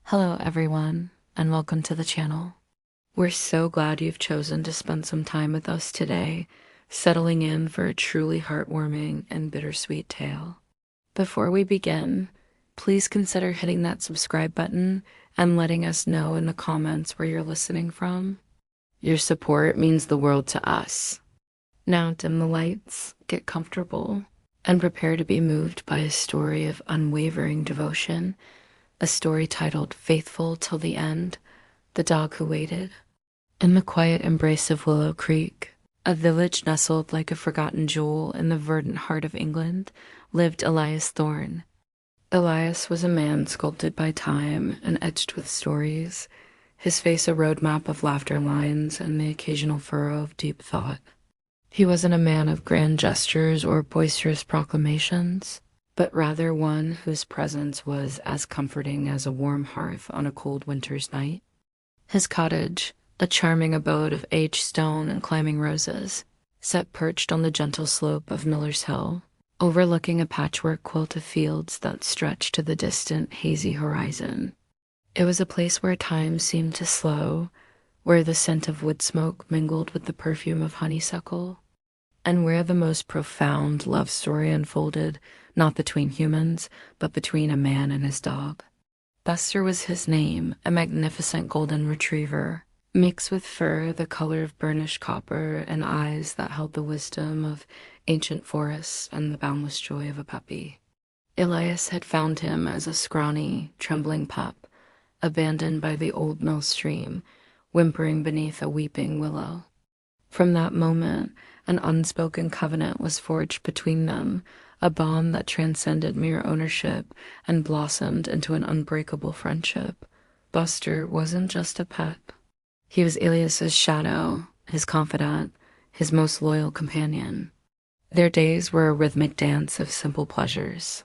Hello everyone, and welcome to the channel. We're so glad you've chosen to spend some time with us today, settling in for a truly heartwarming and bittersweet tale. Before we begin, please consider hitting that subscribe button and letting us know in the comments where you're listening from. Your support means the world to us. Now dim the lights, get comfortable, and prepare to be moved by a story of unwavering devotion. A story titled Faithful Till the End, The Dog Who Waited. In the quiet embrace of Willow Creek, a village nestled like a forgotten jewel in the verdant heart of England, lived Elias Thorne. Elias was a man sculpted by time and etched with stories, his face a roadmap of laughter lines and the occasional furrow of deep thought. He wasn't a man of grand gestures or boisterous proclamations, but rather one whose presence was as comforting as a warm hearth on a cold winter's night. His cottage, a charming abode of aged stone and climbing roses, sat perched on the gentle slope of Miller's Hill, overlooking a patchwork quilt of fields that stretched to the distant, hazy horizon. It was a place where time seemed to slow, where the scent of wood smoke mingled with the perfume of honeysuckle, and where the most profound love story unfolded, not between humans, but between a man and his dog. Buster was his name, a magnificent golden retriever, mixed with fur the color of burnished copper and eyes that held the wisdom of ancient forests and the boundless joy of a puppy. Elias had found him as a scrawny, trembling pup, abandoned by the old mill stream, whimpering beneath a weeping willow. From that moment, an unspoken covenant was forged between them, a bond that transcended mere ownership and blossomed into an unbreakable friendship. Buster wasn't just a pet. He was Elias's shadow, his confidant, his most loyal companion. Their days were a rhythmic dance of simple pleasures.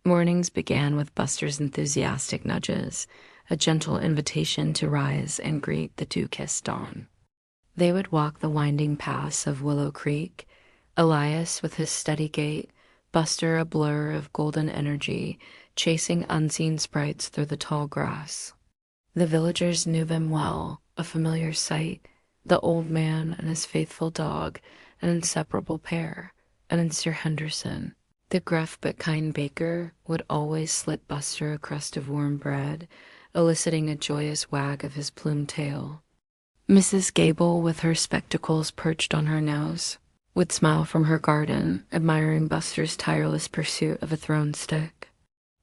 Mornings began with Buster's enthusiastic nudges, a gentle invitation to rise and greet the dew-kissed dawn. They would walk the winding paths of Willow Creek, Elias with his steady gait, Buster a blur of golden energy, chasing unseen sprites through the tall grass. The villagers knew them well, a familiar sight, the old man and his faithful dog, an inseparable pair, and Sir Henderson, the gruff but kind baker, would always slip Buster a crust of warm bread, eliciting a joyous wag of his plumed tail. Mrs. Gable, with her spectacles perched on her nose, would smile from her garden, admiring Buster's tireless pursuit of a thrown stick.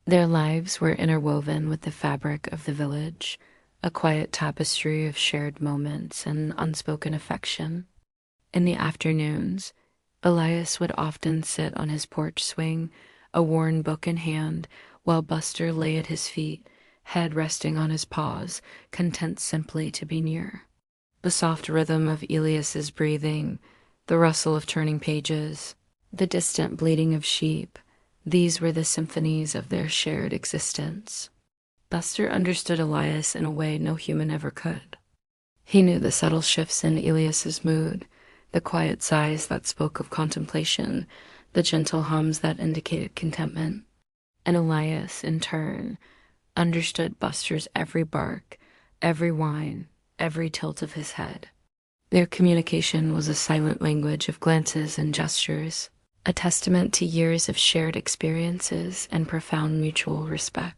Their lives were interwoven with the fabric of the village, a quiet tapestry of shared moments and unspoken affection. In the afternoons, Elias would often sit on his porch swing, a worn book in hand, while Buster lay at his feet, head resting on his paws, content simply to be near. The soft rhythm of Elias's breathing, the rustle of turning pages, the distant bleating of sheep, these were the symphonies of their shared existence. Buster understood Elias in a way no human ever could. He knew the subtle shifts in Elias's mood, the quiet sighs that spoke of contemplation, the gentle hums that indicated contentment. And Elias, in turn, understood Buster's every bark, every whine, every tilt of his head. Their communication was a silent language of glances and gestures, a testament to years of shared experiences and profound mutual respect.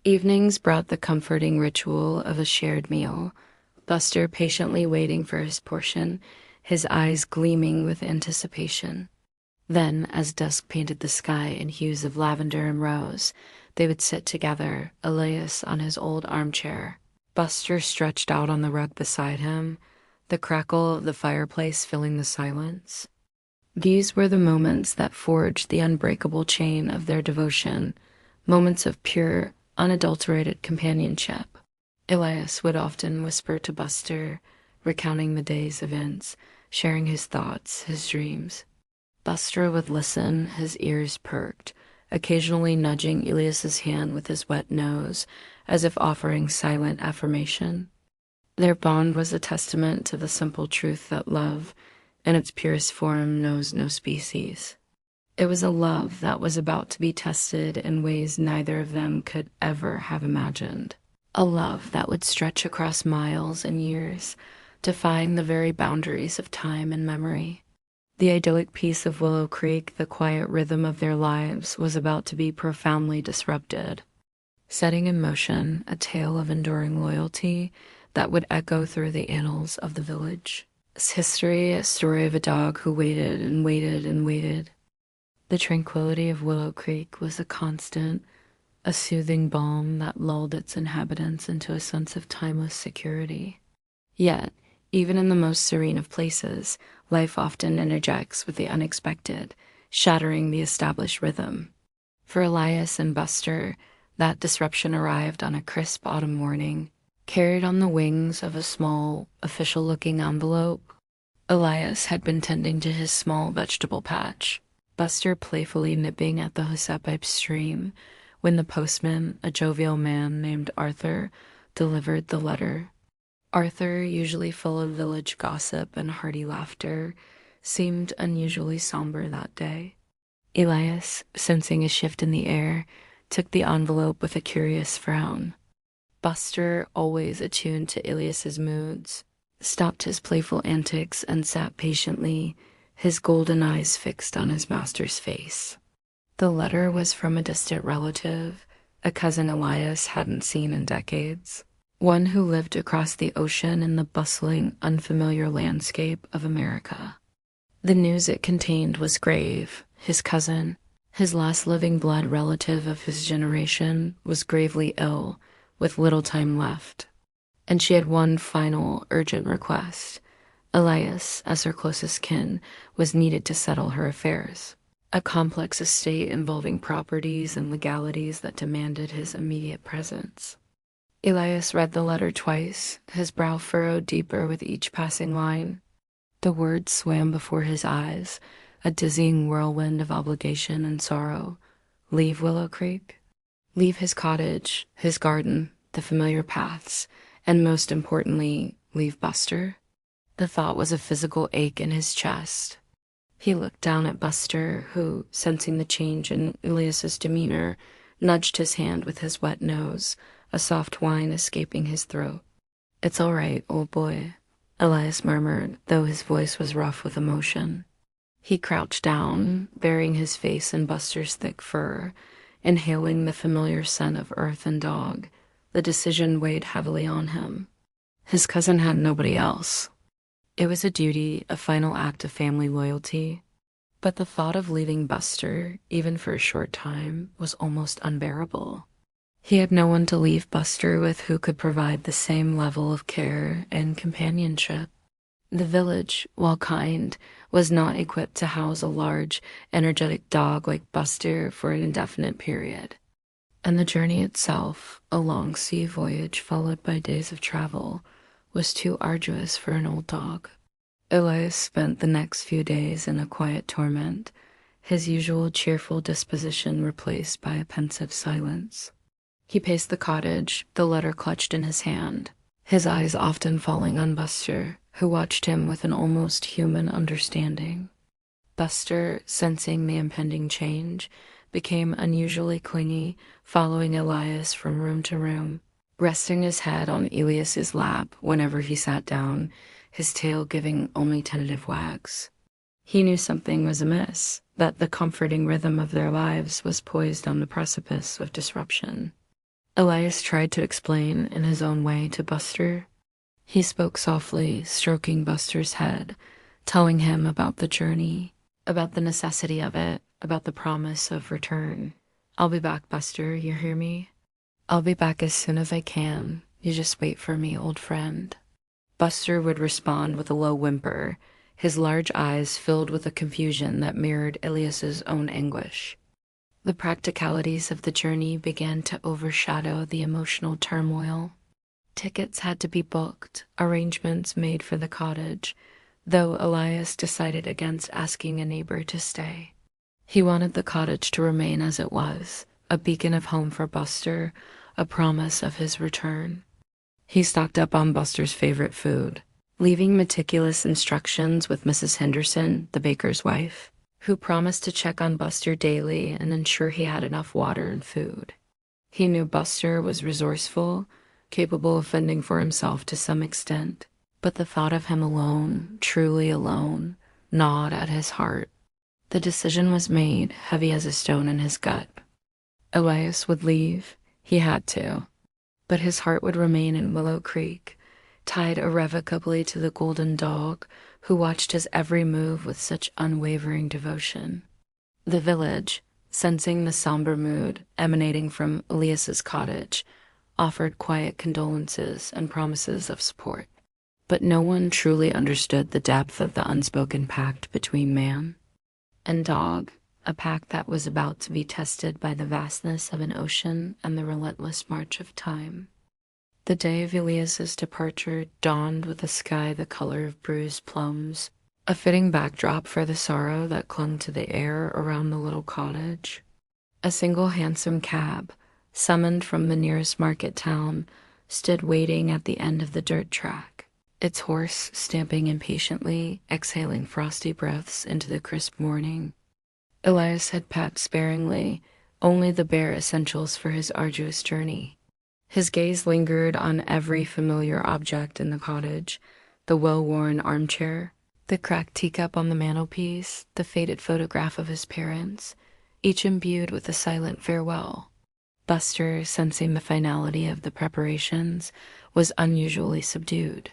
Evenings brought the comforting ritual of a shared meal, Buster patiently waiting for his portion, his eyes gleaming with anticipation. Then, as dusk painted the sky in hues of lavender and rose, they would sit together, Elias on his old armchair, Buster stretched out on the rug beside him, the crackle of the fireplace filling the silence. These were the moments that forged the unbreakable chain of their devotion, moments of pure, unadulterated companionship. Elias would often whisper to Buster, recounting the day's events, sharing his thoughts, his dreams. Buster would listen, his ears perked, occasionally nudging Elias's hand with his wet nose, as if offering silent affirmation. Their bond was a testament to the simple truth that love, in its purest form, knows no species. It was a love that was about to be tested in ways neither of them could ever have imagined. a love that would stretch across miles and years, defying the very boundaries of time and memory. The idyllic peace of Willow Creek, the quiet rhythm of their lives, was about to be profoundly disrupted, setting in motion a tale of enduring loyalty that would echo through the annals of the village. Its history, a story of a dog who waited and waited and waited. The tranquility of Willow Creek was a constant, a soothing balm that lulled its inhabitants into a sense of timeless security. Yet, even in the most serene of places, life often interjects with the unexpected, shattering the established rhythm. For Elias and Buster, that disruption arrived on a crisp autumn morning, carried on the wings of a small, official-looking envelope. Elias had been tending to his small vegetable patch, Buster playfully nipping at the Hosepipe stream, when the postman, a jovial man named Arthur, delivered the letter. Arthur, usually full of village gossip and hearty laughter, seemed unusually somber that day. Elias, sensing a shift in the air, took the envelope with a curious frown. Buster, always attuned to Elias's moods, stopped his playful antics and sat patiently, his golden eyes fixed on his master's face. The letter was from a distant relative, a cousin Elias hadn't seen in decades, one who lived across the ocean in the bustling, unfamiliar landscape of America. The news it contained was grave. His cousin, his last living blood relative of his generation, was gravely ill, with little time left. And she had one final, urgent request. Elias, as her closest kin, was needed to settle her affairs. A complex estate involving properties and legalities that demanded his immediate presence. Elias read the letter twice, his brow furrowed deeper with each passing line. The words swam before his eyes, a dizzying whirlwind of obligation and sorrow. Leave Willow Creek? Leave his cottage, his garden, the familiar paths, and most importantly, leave Buster? The thought was a physical ache in his chest. He looked down at Buster, who, sensing the change in Elias's demeanor, nudged his hand with his wet nose, a soft whine escaping his throat. "It's all right, old boy," Elias murmured, though his voice was rough with emotion. He crouched down, burying his face in Buster's thick fur, inhaling the familiar scent of earth and dog. The decision weighed heavily on him. His cousin had nobody else. It was a duty, a final act of family loyalty. But the thought of leaving Buster, even for a short time, was almost unbearable. He had no one to leave Buster with who could provide the same level of care and companionship. The village, while kind, was not equipped to house a large, energetic dog like Buster for an indefinite period. And the journey itself, a long sea voyage followed by days of travel, was too arduous for an old dog. Elias spent the next few days in a quiet torment, his usual cheerful disposition replaced by a pensive silence. He paced the cottage, the letter clutched in his hand, his eyes often falling on Buster, who watched him with an almost human understanding. Buster, sensing the impending change, became unusually clingy, following Elias from room to room, resting his head on Elias's lap whenever he sat down, his tail giving only tentative wags. He knew something was amiss, that the comforting rhythm of their lives was poised on the precipice of disruption. Elias tried to explain in his own way to Buster. He spoke softly, stroking Buster's head, telling him about the journey, about the necessity of it, about the promise of return. "I'll be back, Buster, you hear me? I'll be back as soon as I can. You just wait for me, old friend." Buster would respond with a low whimper, his large eyes filled with a confusion that mirrored Elias's own anguish. The practicalities of the journey began to overshadow the emotional turmoil. Tickets had to be booked, arrangements made for the cottage, though Elias decided against asking a neighbor to stay. He wanted the cottage to remain as it was, a beacon of home for Buster, a promise of his return. He stocked up on Buster's favorite food, leaving meticulous instructions with Mrs. Henderson, the baker's wife, who promised to check on Buster daily and ensure he had enough water and food. He knew Buster was resourceful, capable of fending for himself to some extent. But the thought of him alone, truly alone, gnawed at his heart. The decision was made, heavy as a stone in his gut. Elias would leave. He had to. But his heart would remain in Willow Creek, tied irrevocably to the golden dog who watched his every move with such unwavering devotion. The village, sensing the somber mood emanating from Elias's cottage, offered quiet condolences and promises of support. But no one truly understood the depth of the unspoken pact between man and dog, a pact that was about to be tested by the vastness of an ocean and the relentless march of time. The day of Elias's departure dawned with a sky the color of bruised plums, a fitting backdrop for the sorrow that clung to the air around the little cottage. A single handsome cab, summoned from the nearest market town, stood waiting at the end of the dirt track, its horse stamping impatiently, exhaling frosty breaths into the crisp morning. Elias had packed sparingly, only the bare essentials for his arduous journey. His gaze lingered on every familiar object in the cottage, the well-worn armchair, the cracked teacup on the mantelpiece, the faded photograph of his parents, each imbued with a silent farewell. Buster, sensing the finality of the preparations, was unusually subdued.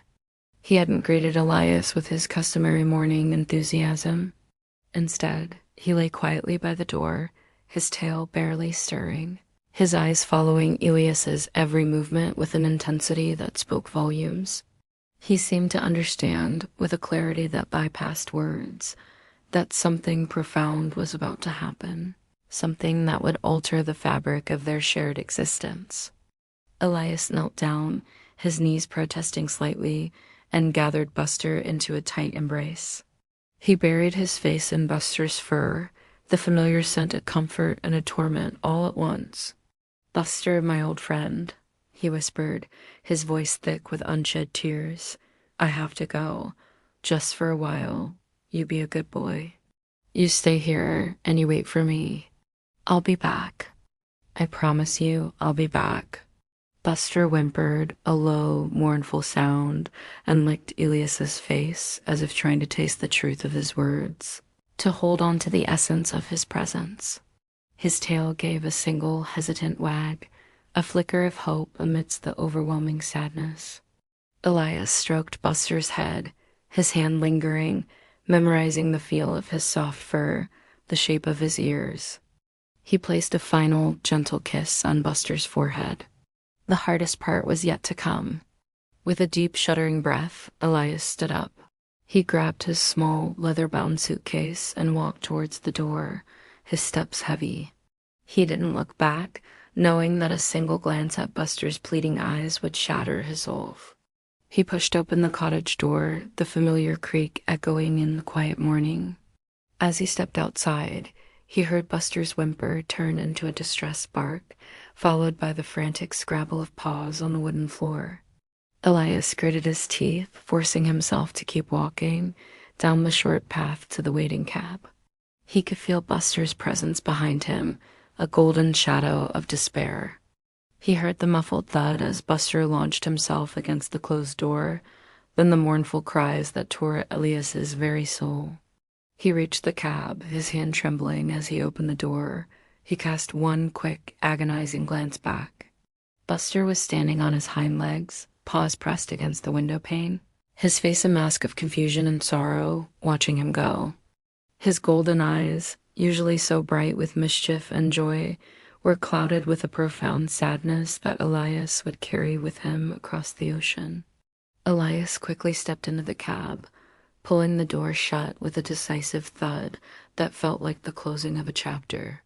He hadn't greeted Elias with his customary morning enthusiasm. Instead, he lay quietly by the door, his tail barely stirring, his eyes following Elias's every movement with an intensity that spoke volumes. He seemed to understand, with a clarity that bypassed words, that something profound was about to happen, something that would alter the fabric of their shared existence. Elias knelt down, his knees protesting slightly, and gathered Buster into a tight embrace. He buried his face in Buster's fur, the familiar scent of comfort and a torment all at once. "Buster, my old friend," he whispered, his voice thick with unshed tears. "I have to go. Just for a while. You be a good boy. You stay here and you wait for me. I'll be back. I promise you I'll be back." Buster whimpered, a low, mournful sound, and licked Elias's face as if trying to taste the truth of his words, to hold on to the essence of his presence. His tail gave a single hesitant wag, a flicker of hope amidst the overwhelming sadness. Elias stroked Buster's head, his hand lingering, memorizing the feel of his soft fur, the shape of his ears. He placed a final, gentle kiss on Buster's forehead. The hardest part was yet to come. With a deep, shuddering breath, Elias stood up. He grabbed his small, leather-bound suitcase and walked towards the door, his steps heavy. He didn't look back, knowing that a single glance at Buster's pleading eyes would shatter his resolve. He pushed open the cottage door, the familiar creak echoing in the quiet morning. As he stepped outside, he heard Buster's whimper turn into a distressed bark, followed by the frantic scrabble of paws on the wooden floor. Elias gritted his teeth, forcing himself to keep walking down the short path to the waiting cab. He could feel Buster's presence behind him, a golden shadow of despair. He heard the muffled thud as Buster launched himself against the closed door, then the mournful cries that tore at Elias's very soul. He reached the cab, his hand trembling as he opened the door. He cast one quick, agonizing glance back. Buster was standing on his hind legs, paws pressed against the window pane, his face a mask of confusion and sorrow, watching him go. His golden eyes, usually so bright with mischief and joy, were clouded with a profound sadness that Elias would carry with him across the ocean. Elias quickly stepped into the cab, pulling the door shut with a decisive thud that felt like the closing of a chapter.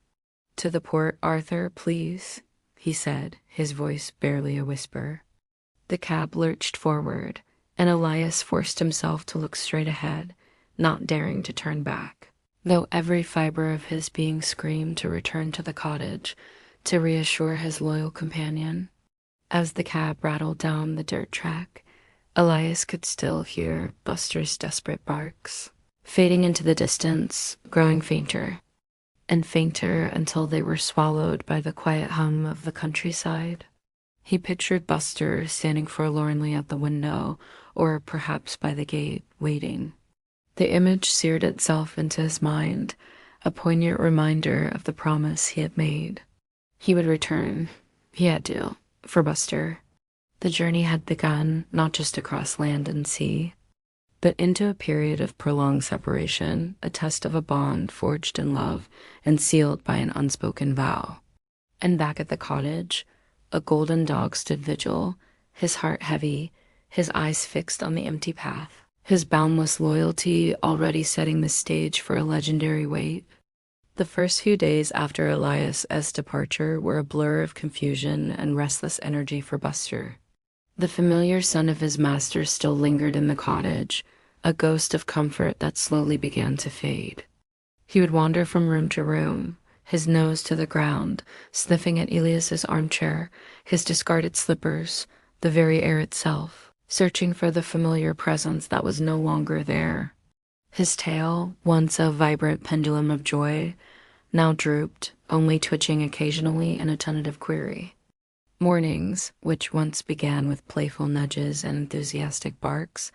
"To the port, Arthur, please," he said, his voice barely a whisper. The cab lurched forward, and Elias forced himself to look straight ahead, not daring to turn back, though every fiber of his being screamed to return to the cottage, to reassure his loyal companion. As the cab rattled down the dirt track, Elias could still hear Buster's desperate barks, fading into the distance, growing fainter and fainter until they were swallowed by the quiet hum of the countryside. He pictured Buster standing forlornly at the window, or perhaps by the gate, waiting. The image seared itself into his mind, a poignant reminder of the promise he had made. He would return. He had to, for Buster. The journey had begun not just across land and sea, but into a period of prolonged separation, a test of a bond forged in love and sealed by an unspoken vow. And back at the cottage, a golden dog stood vigil, his heart heavy, his eyes fixed on the empty path, his boundless loyalty already setting the stage for a legendary wait. The first few days after Elias's departure were a blur of confusion and restless energy for Buster. The familiar son of his master still lingered in the cottage, a ghost of comfort that slowly began to fade. He would wander from room to room, his nose to the ground, sniffing at Elias's armchair, his discarded slippers, the very air itself, searching for the familiar presence that was no longer there. His tail, once a vibrant pendulum of joy, now drooped, only twitching occasionally in a tentative query. Mornings, which once began with playful nudges and enthusiastic barks,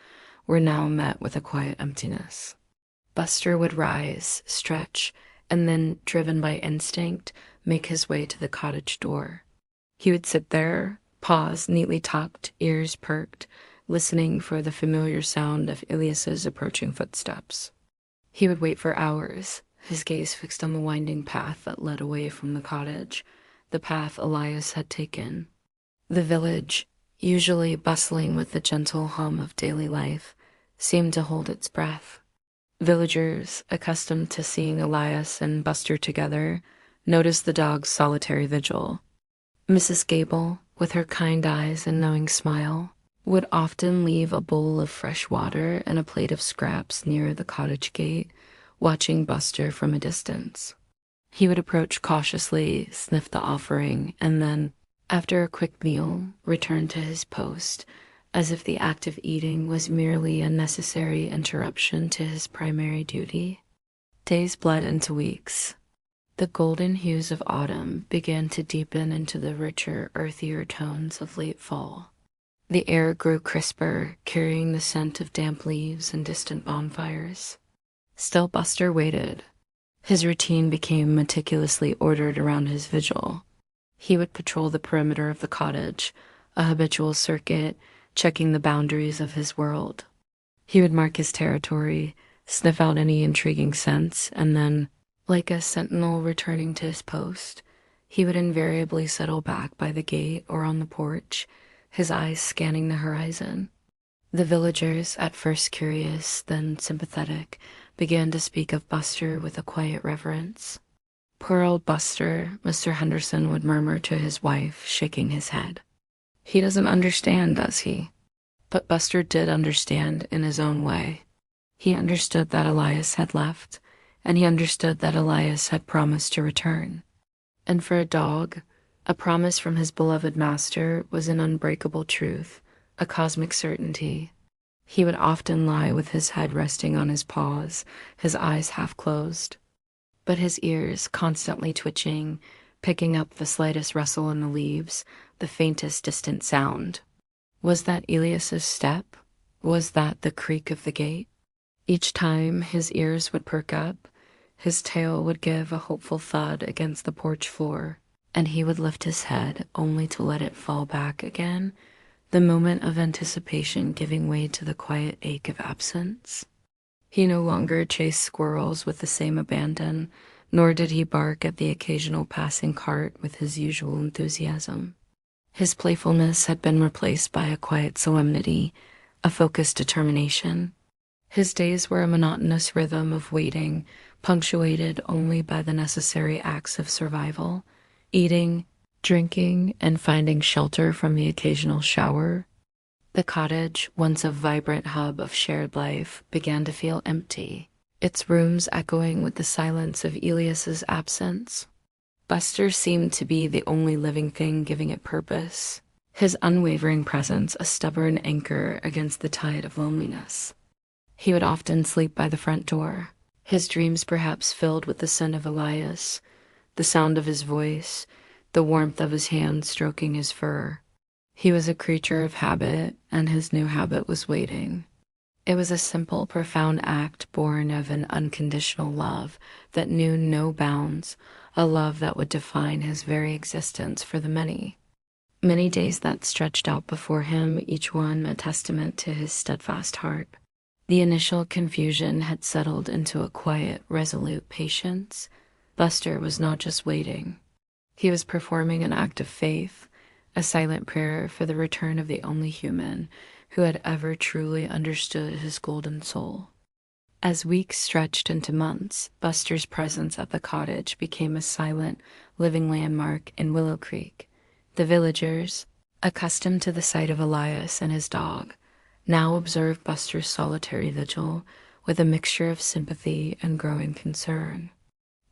were now met with a quiet emptiness. Buster would rise, stretch, and then, driven by instinct, make his way to the cottage door. He would sit there, paws neatly tucked, ears perked, listening for the familiar sound of Elias's approaching footsteps. He would wait for hours, his gaze fixed on the winding path that led away from the cottage, the path Elias had taken. The village, usually bustling with the gentle hum of daily life, seemed to hold its breath. Villagers, accustomed to seeing Elias and Buster together, noticed the dog's solitary vigil. Mrs. Gable, with her kind eyes and knowing smile, would often leave a bowl of fresh water and a plate of scraps near the cottage gate, watching Buster from a distance. He would approach cautiously, sniff the offering, and then, after a quick meal, return to his post, as if the act of eating was merely a necessary interruption to his primary duty. Days bled into weeks. The golden hues of autumn began to deepen into the richer, earthier tones of late fall. The air grew crisper, carrying the scent of damp leaves and distant bonfires. Still Buster waited. His routine became meticulously ordered around his vigil. He would patrol the perimeter of the cottage, a habitual circuit, checking the boundaries of his world. He would mark his territory, sniff out any intriguing scents, and then, like a sentinel returning to his post, he would invariably settle back by the gate or on the porch, his eyes scanning the horizon. The villagers, at first curious, then sympathetic, began to speak of Buster with a quiet reverence. "Poor old Buster," Mr. Henderson would murmur to his wife, shaking his head. "He doesn't understand, does he?" But Buster did understand in his own way. He understood that Elias had left, and he understood that Elias had promised to return. And for a dog, a promise from his beloved master was an unbreakable truth, a cosmic certainty. He would often lie with his head resting on his paws, his eyes half closed, but his ears constantly twitching, picking up the slightest rustle in the leaves, the faintest distant sound. Was that Elias's step? Was that the creak of the gate? Each time his ears would perk up, his tail would give a hopeful thud against the porch floor, and he would lift his head only to let it fall back again, the moment of anticipation giving way to the quiet ache of absence. He no longer chased squirrels with the same abandon, nor did he bark at the occasional passing cart with his usual enthusiasm. His playfulness had been replaced by a quiet solemnity, a focused determination. His days were a monotonous rhythm of waiting, punctuated only by the necessary acts of survival, eating, drinking, and finding shelter from the occasional shower. The cottage, once a vibrant hub of shared life, began to feel empty, its rooms echoing with the silence of Elias's absence. Buster seemed to be the only living thing giving it purpose, his unwavering presence a stubborn anchor against the tide of loneliness. He would often sleep by the front door, his dreams perhaps filled with the scent of Elias, the sound of his voice, the warmth of his hand stroking his fur. He was a creature of habit, and his new habit was waiting. It was a simple, profound act born of an unconditional love that knew no bounds, a love that would define his very existence for the many. Many days that stretched out before him, each one a testament to his steadfast heart. The initial confusion had settled into a quiet, resolute patience. Buster was not just waiting. He was performing an act of faith, a silent prayer for the return of the only human who had ever truly understood his golden soul. As weeks stretched into months, Buster's presence at the cottage became a silent, living landmark in Willow Creek. The villagers, accustomed to the sight of Elias and his dog, now observed Buster's solitary vigil with a mixture of sympathy and growing concern.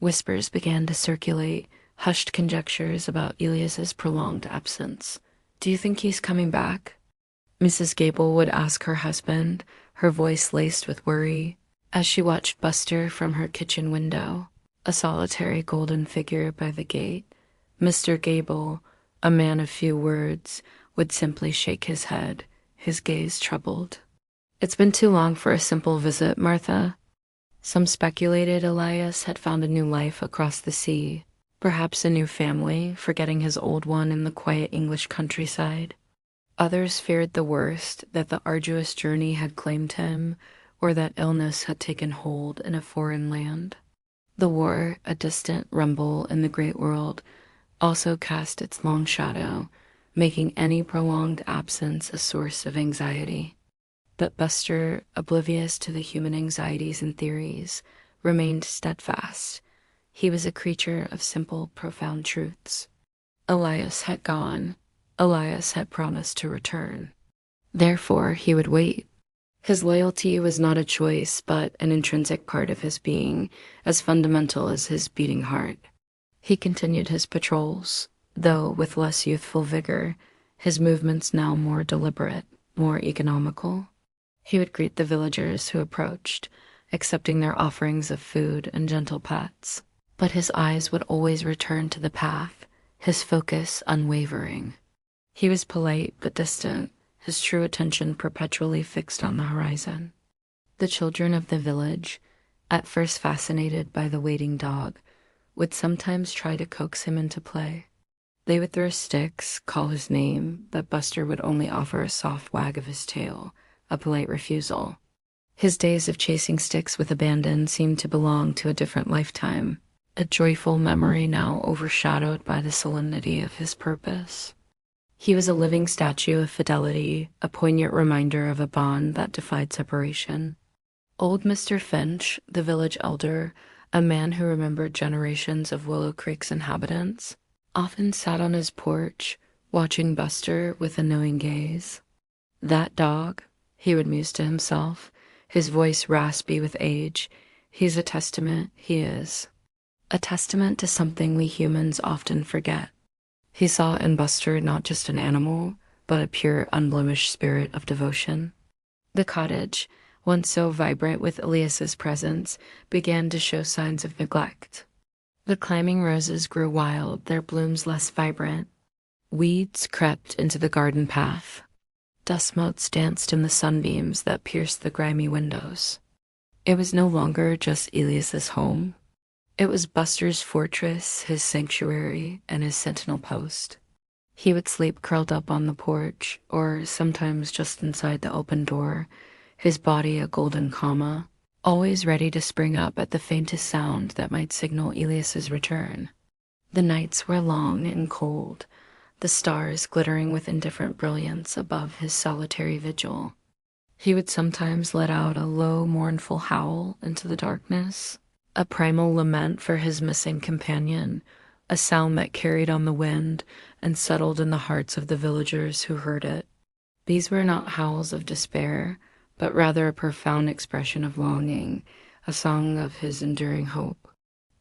Whispers began to circulate, hushed conjectures about Elias's prolonged absence. "Do you think he's coming back?" Mrs. Gable would ask her husband, her voice laced with worry, as she watched Buster from her kitchen window, a solitary golden figure by the gate. Mr. Gable, a man of few words, would simply shake his head, his gaze troubled. "It's been too long for a simple visit, Martha." Some speculated Elias had found a new life across the sea, perhaps a new family, forgetting his old one in the quiet English countryside. Others feared the worst, that the arduous journey had claimed him, or that illness had taken hold in a foreign land. The war, a distant rumble in the great world, also cast its long shadow, making any prolonged absence a source of anxiety. But Buster, oblivious to the human anxieties and theories, remained steadfast. He was a creature of simple, profound truths. Elias had gone. Elias had promised to return. Therefore, he would wait. His loyalty was not a choice, but an intrinsic part of his being, as fundamental as his beating heart. He continued his patrols, though with less youthful vigor, his movements now more deliberate, more economical. He would greet the villagers who approached, accepting their offerings of food and gentle pats. But his eyes would always return to the path, his focus unwavering. He was polite but distant, his true attention perpetually fixed on the horizon. The children of the village, at first fascinated by the waiting dog, would sometimes try to coax him into play. They would throw sticks, call his name, but Buster would only offer a soft wag of his tail, a polite refusal. His days of chasing sticks with abandon seemed to belong to a different lifetime, a joyful memory now overshadowed by the solemnity of his purpose. He was a living statue of fidelity, a poignant reminder of a bond that defied separation. Old Mr. Finch, the village elder, a man who remembered generations of Willow Creek's inhabitants, often sat on his porch, watching Buster with a knowing gaze. "That dog," he would muse to himself, his voice raspy with age, "he's a testament, he is. A testament to something we humans often forget." He saw in Buster not just an animal, but a pure, unblemished spirit of devotion. The cottage, once so vibrant with Elias's presence, began to show signs of neglect. The climbing roses grew wild, their blooms less vibrant. Weeds crept into the garden path. Dust motes danced in the sunbeams that pierced the grimy windows. It was no longer just Elias's home. It was Buster's fortress, his sanctuary, and his sentinel post. He would sleep curled up on the porch, or sometimes just inside the open door, his body a golden comma, always ready to spring up at the faintest sound that might signal Elias's return. The nights were long and cold, the stars glittering with indifferent brilliance above his solitary vigil. He would sometimes let out a low, mournful howl into the darkness, a primal lament for his missing companion, a sound that carried on the wind and settled in the hearts of the villagers who heard it. These were not howls of despair, but rather a profound expression of longing, a song of his enduring hope.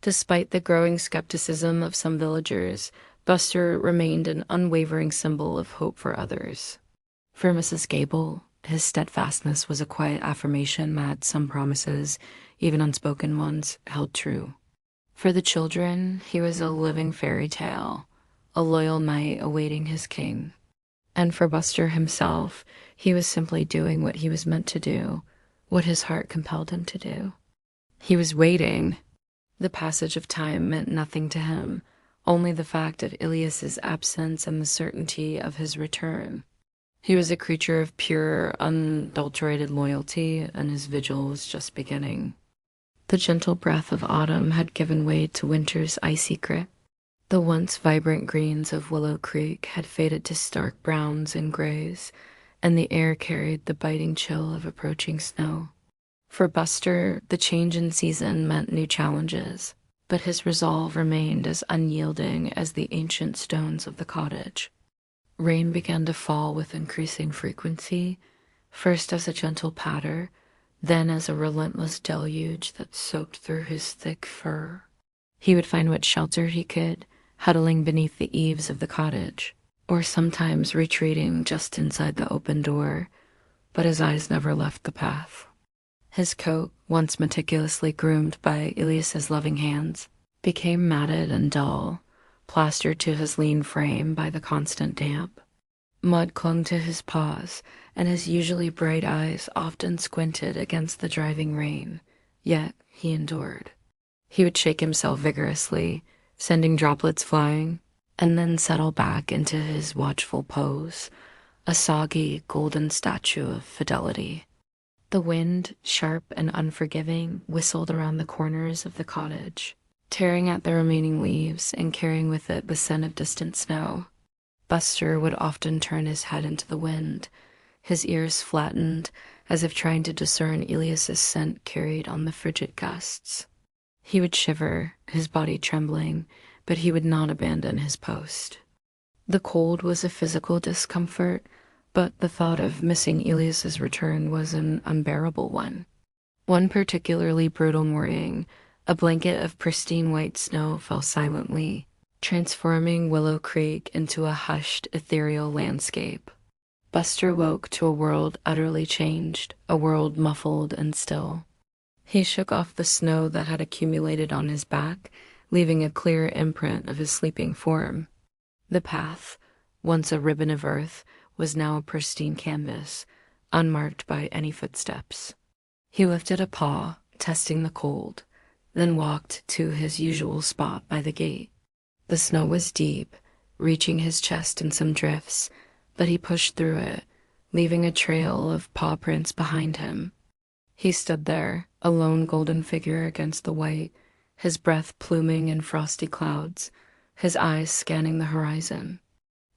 Despite the growing skepticism of some villagers, Buster remained an unwavering symbol of hope for others. For Mrs. Gable, his steadfastness was a quiet affirmation that some promises, even unspoken ones, held true. For the children, he was a living fairy tale, a loyal knight awaiting his king. And for Buster himself, he was simply doing what he was meant to do, what his heart compelled him to do. He was waiting. The passage of time meant nothing to him, only the fact of Ilias's absence and the certainty of his return. He was a creature of pure, unadulterated loyalty, and his vigil was just beginning. The gentle breath of autumn had given way to winter's icy grip. The once vibrant greens of Willow Creek had faded to stark browns and grays, and the air carried the biting chill of approaching snow. For Buster, the change in season meant new challenges, but his resolve remained as unyielding as the ancient stones of the cottage. Rain began to fall with increasing frequency, first as a gentle patter, then as a relentless deluge that soaked through his thick fur. He would find what shelter he could, huddling beneath the eaves of the cottage, or sometimes retreating just inside the open door, but his eyes never left the path. His coat, once meticulously groomed by Ilias's loving hands, became matted and dull, plastered to his lean frame by the constant damp. Mud clung to his paws, and his usually bright eyes often squinted against the driving rain, yet he endured. He would shake himself vigorously, sending droplets flying, and then settle back into his watchful pose, a soggy, golden statue of fidelity. The wind, sharp and unforgiving, whistled around the corners of the cottage, tearing at the remaining leaves and carrying with it the scent of distant snow. Buster would often turn his head into the wind, his ears flattened as if trying to discern Ilias's scent carried on the frigid gusts. He would shiver, his body trembling, but he would not abandon his post. The cold was a physical discomfort, but the thought of missing Ilias's return was an unbearable one. One particularly brutal morning, a blanket of pristine white snow fell silently, transforming Willow Creek into a hushed, ethereal landscape. Buster woke to a world utterly changed, a world muffled and still. He shook off the snow that had accumulated on his back, leaving a clear imprint of his sleeping form. The path, once a ribbon of earth, was now a pristine canvas, unmarked by any footsteps. He lifted a paw, testing the cold, then walked to his usual spot by the gate. The snow was deep, reaching his chest in some drifts, but he pushed through it, leaving a trail of paw prints behind him. He stood there, a lone golden figure against the white, his breath pluming in frosty clouds, his eyes scanning the horizon.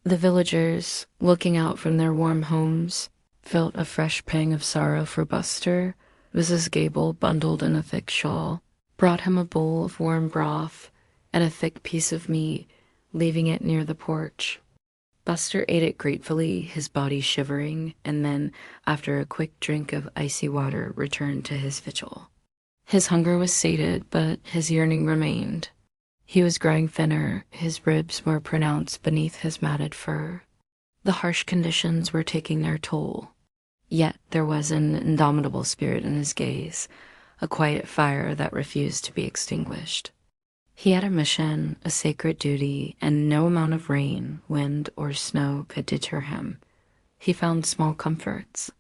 The villagers, looking out from their warm homes, felt a fresh pang of sorrow for Buster. Mrs. Gable, bundled in a thick shawl, brought him a bowl of warm broth and a thick piece of meat, leaving it near the porch. Buster ate it gratefully, his body shivering, and then, after a quick drink of icy water, returned to his vigil. His hunger was sated, but his yearning remained. He was growing thinner, his ribs more pronounced beneath his matted fur. The harsh conditions were taking their toll. Yet there was an indomitable spirit in his gaze, a quiet fire that refused to be extinguished. He had a mission, a sacred duty, and no amount of rain, wind, or snow could deter him. He found small comforts.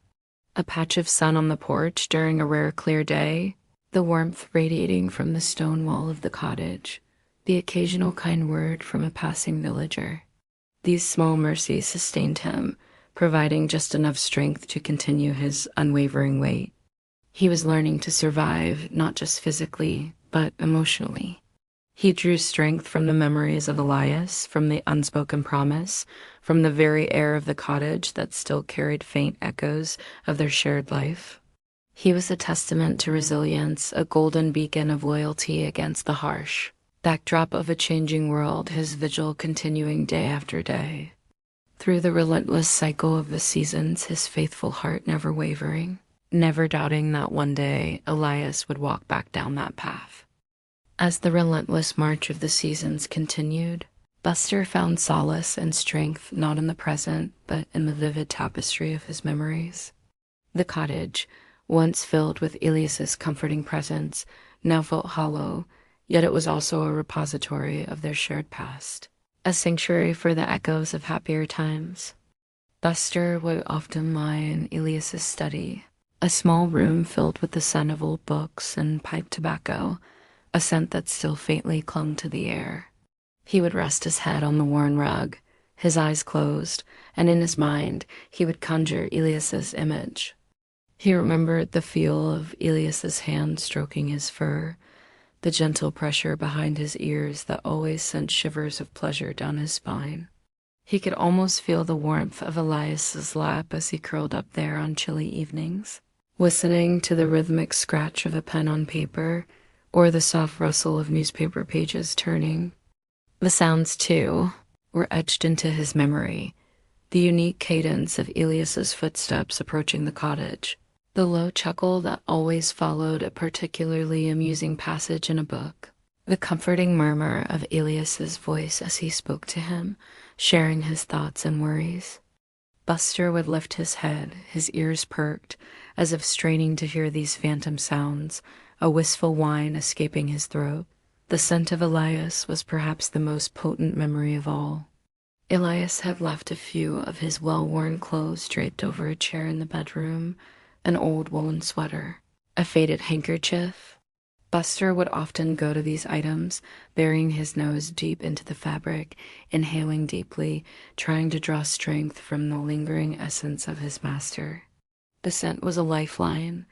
A patch of sun on the porch during a rare clear day, the warmth radiating from the stone wall of the cottage, the occasional kind word from a passing villager. These small mercies sustained him, providing just enough strength to continue his unwavering wait. He was learning to survive, not just physically, but emotionally. He drew strength from the memories of Elias, from the unspoken promise, from the very air of the cottage that still carried faint echoes of their shared life. He was a testament to resilience, a golden beacon of loyalty against the harsh backdrop of a changing world, his vigil continuing day after day. Through the relentless cycle of the seasons, his faithful heart never wavering, never doubting that one day Elias would walk back down that path. As the relentless march of the seasons continued, Buster found solace and strength not in the present, but in the vivid tapestry of his memories. The cottage, once filled with Ilias's comforting presence, now felt hollow, yet it was also a repository of their shared past, a sanctuary for the echoes of happier times. Buster would often lie in Elias's study, a small room filled with the scent of old books and pipe tobacco, a scent that still faintly clung to the air. He would rest his head on the worn rug, his eyes closed, and in his mind he would conjure Elias's image. He remembered the feel of Elias's hand stroking his fur, the gentle pressure behind his ears that always sent shivers of pleasure down his spine. He could almost feel the warmth of Elias's lap as he curled up there on chilly evenings, listening to the rhythmic scratch of a pen on paper or the soft rustle of newspaper pages turning. The sounds, too, were etched into his memory, the unique cadence of Elias's footsteps approaching the cottage, the low chuckle that always followed a particularly amusing passage in a book, the comforting murmur of Elias's voice as he spoke to him, sharing his thoughts and worries. Buster would lift his head, his ears perked, as if straining to hear these phantom sounds, a wistful whine escaping his throat. The scent of Elias was perhaps the most potent memory of all. Elias had left a few of his well-worn clothes draped over a chair in the bedroom, an old woolen sweater, a faded handkerchief. Buster would often go to these items, burying his nose deep into the fabric, inhaling deeply, trying to draw strength from the lingering essence of his master. The scent was a lifeline,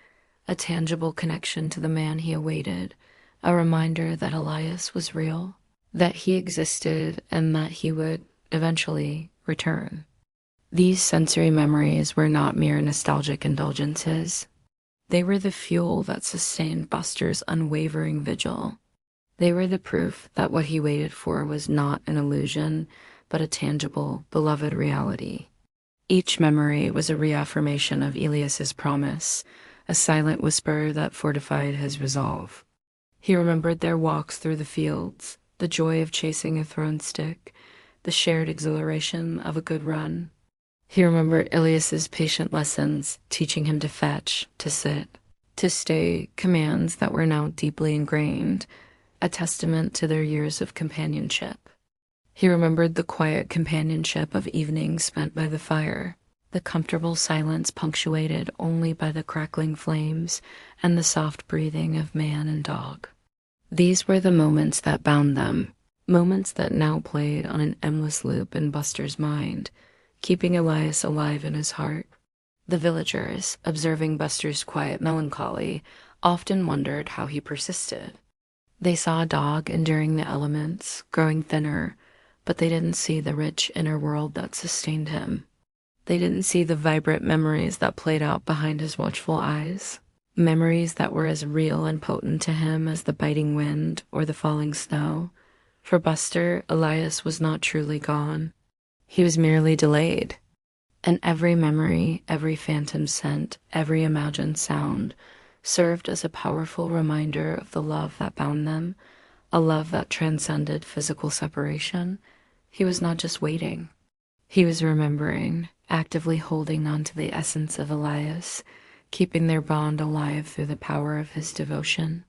a tangible connection to the man he awaited, a reminder that Elias was real, that he existed, and that he would eventually return. These sensory memories were not mere nostalgic indulgences. They were the fuel that sustained Buster's unwavering vigil. They were the proof that what he waited for was not an illusion, but a tangible, beloved reality. Each memory was a reaffirmation of Elias's promise, a silent whisper that fortified his resolve. He remembered their walks through the fields, the joy of chasing a thrown stick, the shared exhilaration of a good run. He remembered Elias's patient lessons, teaching him to fetch, to sit, to stay, commands that were now deeply ingrained, a testament to their years of companionship. He remembered the quiet companionship of evenings spent by the fire, the comfortable silence punctuated only by the crackling flames and the soft breathing of man and dog. These were the moments that bound them, moments that now played on an endless loop in Buster's mind, keeping Elias alive in his heart. The villagers, observing Buster's quiet melancholy, often wondered how he persisted. They saw a dog enduring the elements, growing thinner, but they didn't see the rich inner world that sustained him. They didn't see the vibrant memories that played out behind his watchful eyes, memories that were as real and potent to him as the biting wind or the falling snow. For Buster, Elias was not truly gone. He was merely delayed. And every memory, every phantom scent, every imagined sound served as a powerful reminder of the love that bound them, a love that transcended physical separation. He was not just waiting. He was remembering, actively holding on to the essence of Elias, keeping their bond alive through the power of his devotion.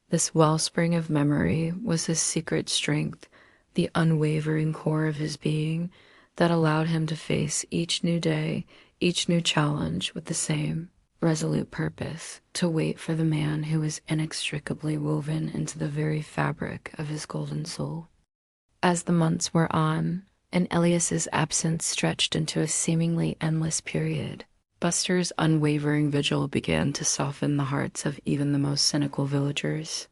This wellspring of memory was his secret strength, the unwavering core of his being that allowed him to face each new day, each new challenge with the same resolute purpose, to wait for the man who was inextricably woven into the very fabric of his golden soul. As the months wore on, and Elias's absence stretched into a seemingly endless period, Buster's unwavering vigil began to soften the hearts of even the most cynical villagers.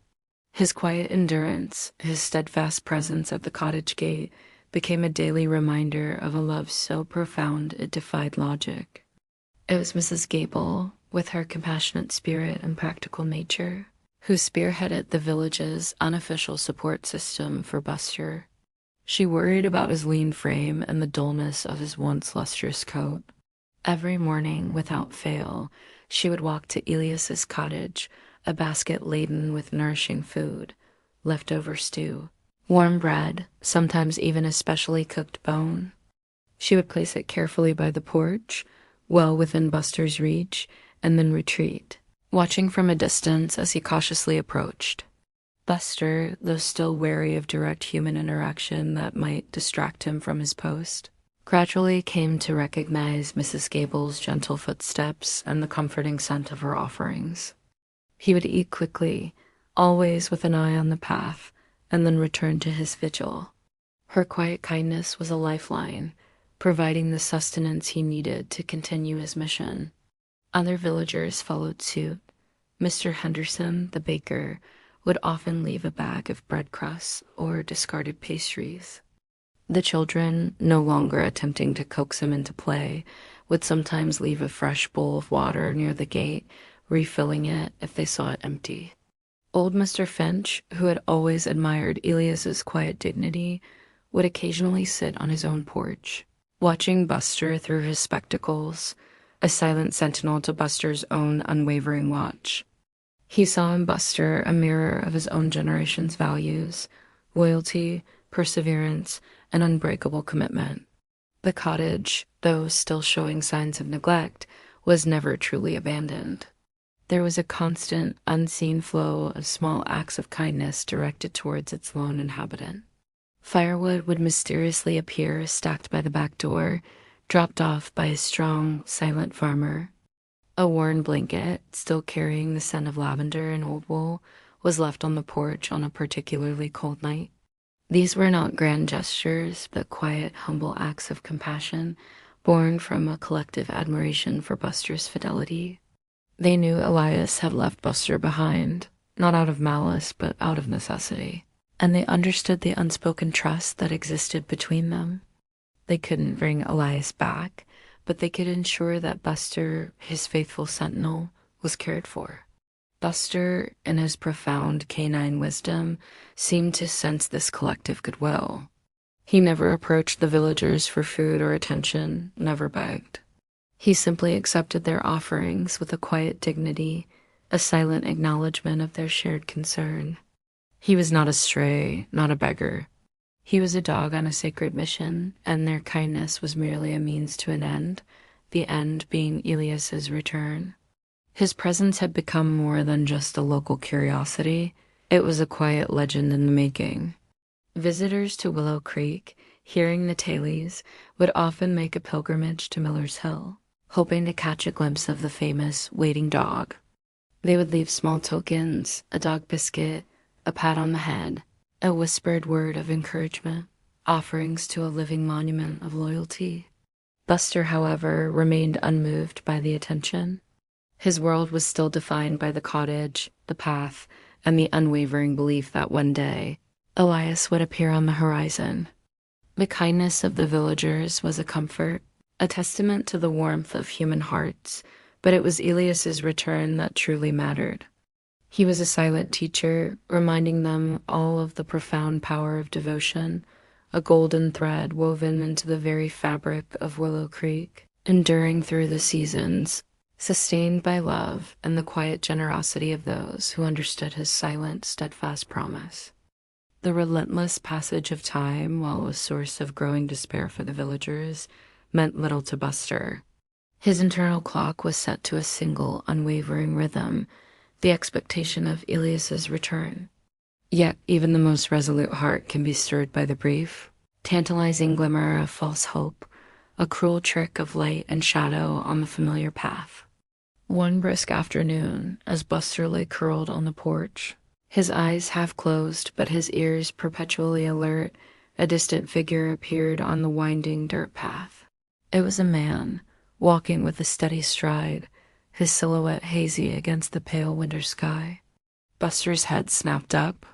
His quiet endurance, his steadfast presence at the cottage gate, became a daily reminder of a love so profound it defied logic. It was Mrs. Gable, with her compassionate spirit and practical nature, who spearheaded the village's unofficial support system for Buster. She worried about his lean frame and the dullness of his once lustrous coat. Every morning, without fail, she would walk to Elias's cottage, a basket laden with nourishing food, leftover stew, warm bread, sometimes even a specially cooked bone. She would place it carefully by the porch, well within Buster's reach, and then retreat, watching from a distance as he cautiously approached. Buster, though still wary of direct human interaction that might distract him from his post, gradually came to recognize Mrs. Gable's gentle footsteps and the comforting scent of her offerings. He would eat quickly, always with an eye on the path, and then return to his vigil. Her quiet kindness was a lifeline, providing the sustenance he needed to continue his mission. Other villagers followed suit. Mr. Henderson, the baker, would often leave a bag of bread crusts or discarded pastries. The children, no longer attempting to coax him into play, would sometimes leave a fresh bowl of water near the gate, refilling it if they saw it empty. Old Mr. Finch, who had always admired Elias's quiet dignity, would occasionally sit on his own porch, watching Buster through his spectacles, a silent sentinel to Buster's own unwavering watch. He saw in Buster a mirror of his own generation's values, loyalty, perseverance, and unbreakable commitment. The cottage, though still showing signs of neglect, was never truly abandoned. There was a constant, unseen flow of small acts of kindness directed towards its lone inhabitant. Firewood would mysteriously appear stacked by the back door, dropped off by a strong, silent farmer. A worn blanket, still carrying the scent of lavender and old wool, was left on the porch on a particularly cold night. These were not grand gestures, but quiet, humble acts of compassion, born from a collective admiration for Buster's fidelity. They knew Elias had left Buster behind, not out of malice, but out of necessity, and they understood the unspoken trust that existed between them. They couldn't bring Elias back, but they could ensure that Buster, his faithful sentinel, was cared for. Buster, in his profound canine wisdom, seemed to sense this collective goodwill. He never approached the villagers for food or attention, never begged. He simply accepted their offerings with a quiet dignity, a silent acknowledgement of their shared concern. He was not a stray, not a beggar. He was a dog on a sacred mission, and their kindness was merely a means to an end, the end being Elias's return. His presence had become more than just a local curiosity. It was a quiet legend in the making. Visitors to Willow Creek, hearing the tales, would often make a pilgrimage to Miller's Hill, hoping to catch a glimpse of the famous waiting dog. They would leave small tokens, a dog biscuit, a pat on the head, a whispered word of encouragement, offerings to a living monument of loyalty. Buster, however, remained unmoved by the attention. His world was still defined by the cottage, the path, and the unwavering belief that one day, Elias would appear on the horizon. The kindness of the villagers was a comfort, a testament to the warmth of human hearts, but it was Elias's return that truly mattered. He was a silent teacher, reminding them all of the profound power of devotion, a golden thread woven into the very fabric of Willow Creek, enduring through the seasons, sustained by love and the quiet generosity of those who understood his silent, steadfast promise. The relentless passage of time, while a source of growing despair for the villagers, meant little to Buster. His internal clock was set to a single, unwavering rhythm, the expectation of Elias's return. Yet even the most resolute heart can be stirred by the brief, tantalizing glimmer of false hope, a cruel trick of light and shadow on the familiar path. One brisk afternoon, as Buster lay curled on the porch, his eyes half closed but his ears perpetually alert, a distant figure appeared on the winding dirt path. It was a man, walking with a steady stride, his silhouette hazy against the pale winter sky. Buster's head snapped up.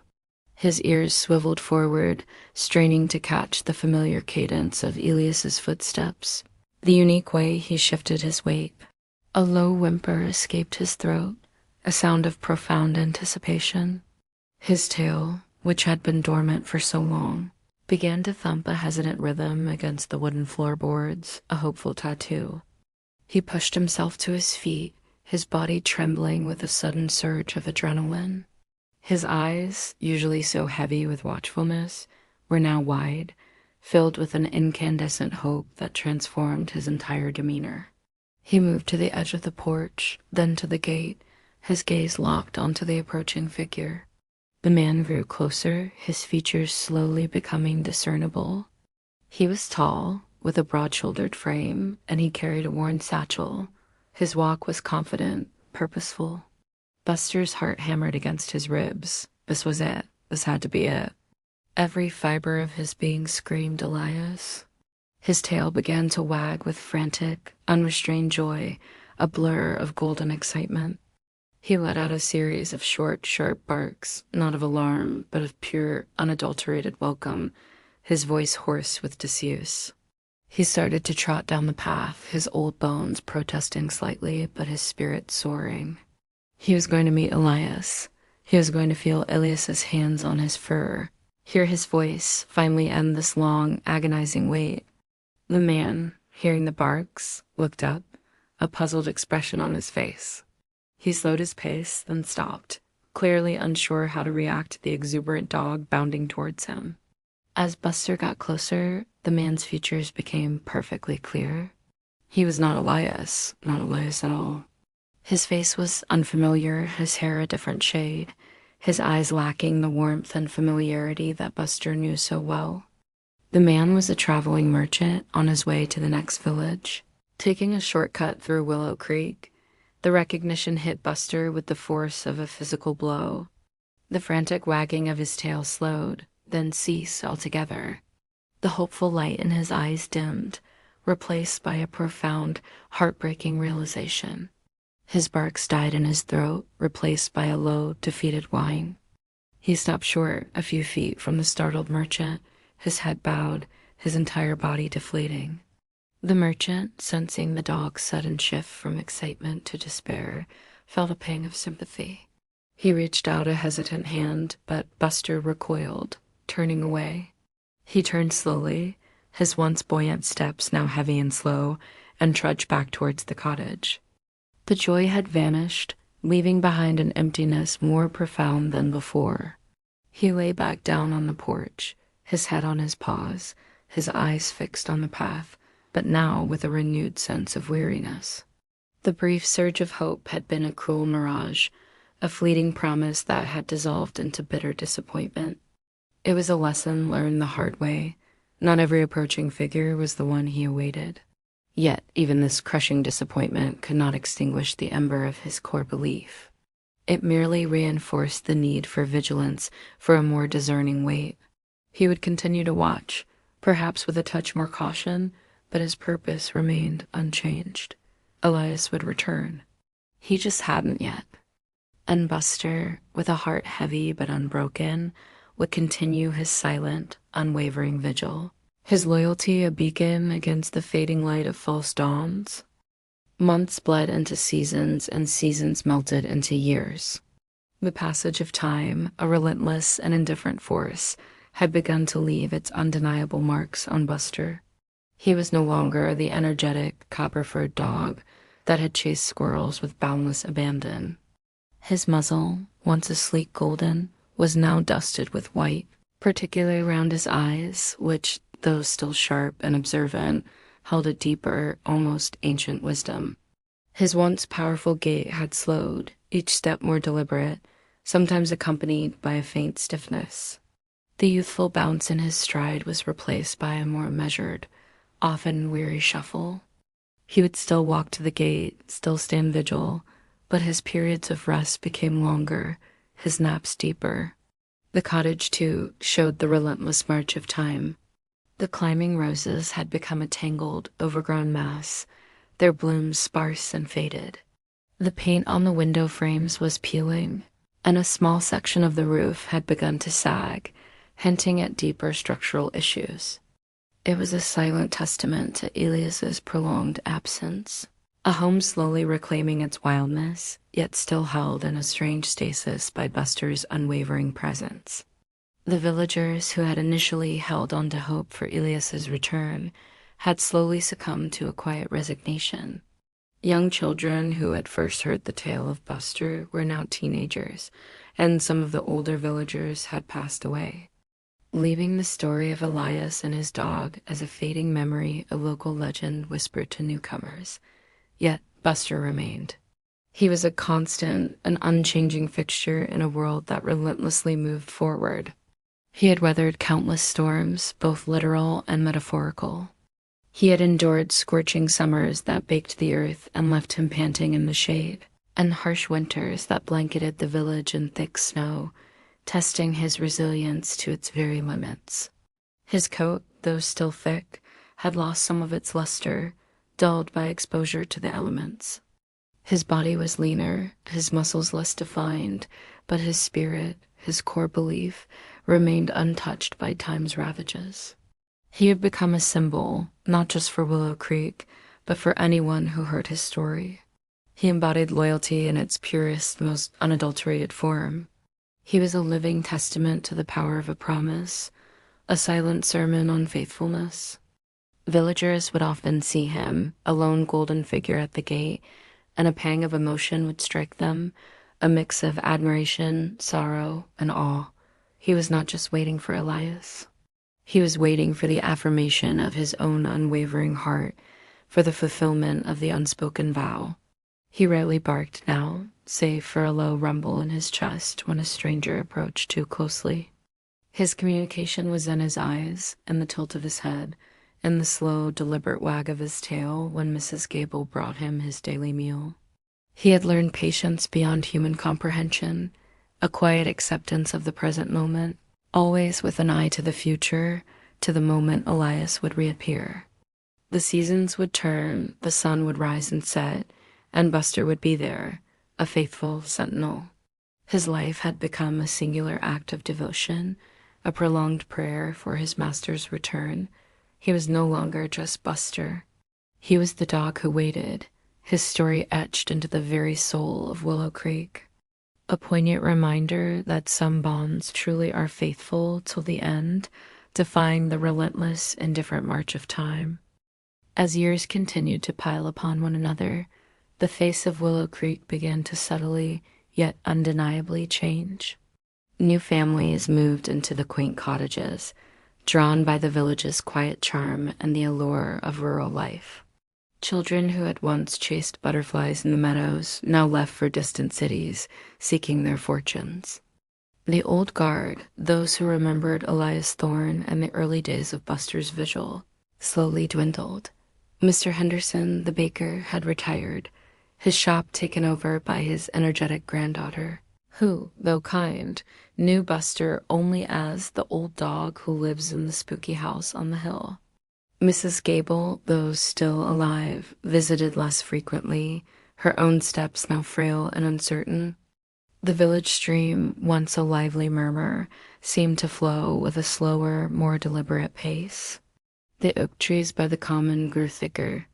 His ears swiveled forward, straining to catch the familiar cadence of Elias's footsteps, the unique way he shifted his weight. A low whimper escaped his throat, a sound of profound anticipation. His tail, which had been dormant for so long, began to thump a hesitant rhythm against the wooden floorboards, a hopeful tattoo. He pushed himself to his feet, his body trembling with a sudden surge of adrenaline. His eyes, usually so heavy with watchfulness, were now wide, filled with an incandescent hope that transformed his entire demeanor. He moved to the edge of the porch, then to the gate, his gaze locked onto the approaching figure. The man grew closer, his features slowly becoming discernible. He was tall, with a broad-shouldered frame, and he carried a worn satchel. His walk was confident, purposeful. Buster's heart hammered against his ribs. This was it. This had to be it. Every fiber of his being screamed Elias. His tail began to wag with frantic, unrestrained joy, a blur of golden excitement. He let out a series of short, sharp barks, not of alarm, but of pure, unadulterated welcome, his voice hoarse with disuse. He started to trot down the path, his old bones protesting slightly, but his spirit soaring. He was going to meet Elias. He was going to feel Elias's hands on his fur, hear his voice finally end this long, agonizing wait. The man, hearing the barks, looked up, a puzzled expression on his face. He slowed his pace, then stopped, clearly unsure how to react to the exuberant dog bounding towards him. As Buster got closer, the man's features became perfectly clear. He was not Elias at all. His face was unfamiliar, his hair a different shade, his eyes lacking the warmth and familiarity that Buster knew so well. The man was a traveling merchant on his way to the next village, taking a shortcut through Willow Creek. The recognition hit Buster with the force of a physical blow. The frantic wagging of his tail slowed, then ceased altogether. The hopeful light in his eyes dimmed, replaced by a profound, heartbreaking realization. His barks died in his throat, replaced by a low, defeated whine. He stopped short, a few feet from the startled merchant, his head bowed, his entire body deflating. The merchant, sensing the dog's sudden shift from excitement to despair, felt a pang of sympathy. He reached out a hesitant hand, but Buster recoiled, turning away. He turned slowly, his once buoyant steps now heavy and slow, and trudged back towards the cottage. The joy had vanished, leaving behind an emptiness more profound than before. He lay back down on the porch, his head on his paws, his eyes fixed on the path, but now with a renewed sense of weariness. The brief surge of hope had been a cruel mirage, a fleeting promise that had dissolved into bitter disappointment. It was a lesson learned the hard way. Not every approaching figure was the one he awaited. Yet even this crushing disappointment could not extinguish the ember of his core belief. It merely reinforced the need for vigilance, for a more discerning wait. He would continue to watch, perhaps with a touch more caution, but his purpose remained unchanged. Elias would return. He just hadn't yet. And Buster, with a heart heavy but unbroken, would continue his silent, unwavering vigil, his loyalty a beacon against the fading light of false dawns. Months bled into seasons, and seasons melted into years. The passage of time, a relentless and indifferent force, had begun to leave its undeniable marks on Buster. He was no longer the energetic, copper-furred dog that had chased squirrels with boundless abandon. His muzzle, once a sleek golden, was now dusted with white, particularly around his eyes, which, though still sharp and observant, held a deeper, almost ancient wisdom. His once powerful gait had slowed, each step more deliberate, sometimes accompanied by a faint stiffness. The youthful bounce in his stride was replaced by a more measured, often weary shuffle. He would still walk to the gate, still stand vigil, but his periods of rest became longer, his naps deeper. The cottage, too, showed the relentless march of time. The climbing roses had become a tangled, overgrown mass, their blooms sparse and faded. The paint on the window frames was peeling, and a small section of the roof had begun to sag, hinting at deeper structural issues. It was a silent testament to Elias's prolonged absence, a home slowly reclaiming its wildness, yet still held in a strange stasis by Buster's unwavering presence. The villagers who had initially held on to hope for Elias's return had slowly succumbed to a quiet resignation. Young children who had first heard the tale of Buster were now teenagers, and some of the older villagers had passed away, leaving the story of Elias and his dog as a fading memory, a local legend whispered to newcomers. Yet Buster remained. He was a constant, an unchanging fixture in a world that relentlessly moved forward. He had weathered countless storms, both literal and metaphorical. He had endured scorching summers that baked the earth and left him panting in the shade, and harsh winters that blanketed the village in thick snow, testing his resilience to its very limits. His coat, though still thick, had lost some of its luster, dulled by exposure to the elements. His body was leaner, his muscles less defined, but his spirit, his core belief, remained untouched by time's ravages. He had become a symbol, not just for Willow Creek, but for anyone who heard his story. He embodied loyalty in its purest, most unadulterated form. He was a living testament to the power of a promise, a silent sermon on faithfulness. Villagers would often see him, a lone golden figure at the gate, and a pang of emotion would strike them, a mix of admiration, sorrow, and awe. He was not just waiting for Elias. He was waiting for the affirmation of his own unwavering heart, for the fulfillment of the unspoken vow. He rarely barked now, save for a low rumble in his chest when a stranger approached too closely. His communication was in his eyes, in the tilt of his head, in the slow, deliberate wag of his tail when Mrs. Gable brought him his daily meal. He had learned patience beyond human comprehension, a quiet acceptance of the present moment, always with an eye to the future, to the moment Elias would reappear. The seasons would turn, the sun would rise and set, and Buster would be there, a faithful sentinel. His life had become a singular act of devotion, a prolonged prayer for his master's return. He was no longer just Buster. He was the dog who waited, his story etched into the very soul of Willow Creek. A poignant reminder that some bonds truly are faithful till the end, defying the relentless, indifferent march of time. As years continued to pile upon one another, the face of Willow Creek began to subtly, yet undeniably change. New families moved into the quaint cottages, drawn by the village's quiet charm and the allure of rural life. Children who had once chased butterflies in the meadows now left for distant cities, seeking their fortunes. The old guard, those who remembered Elias Thorne and the early days of Buster's vigil, slowly dwindled. Mr. Henderson, the baker, had retired, his shop taken over by his energetic granddaughter, who, though kind, knew Buster only as the old dog who lives in the spooky house on the hill. Mrs. Gable, though still alive, visited less frequently, her own steps now frail and uncertain. The village stream, once a lively murmur, seemed to flow with a slower, more deliberate pace. The oak trees by the common grew thicker,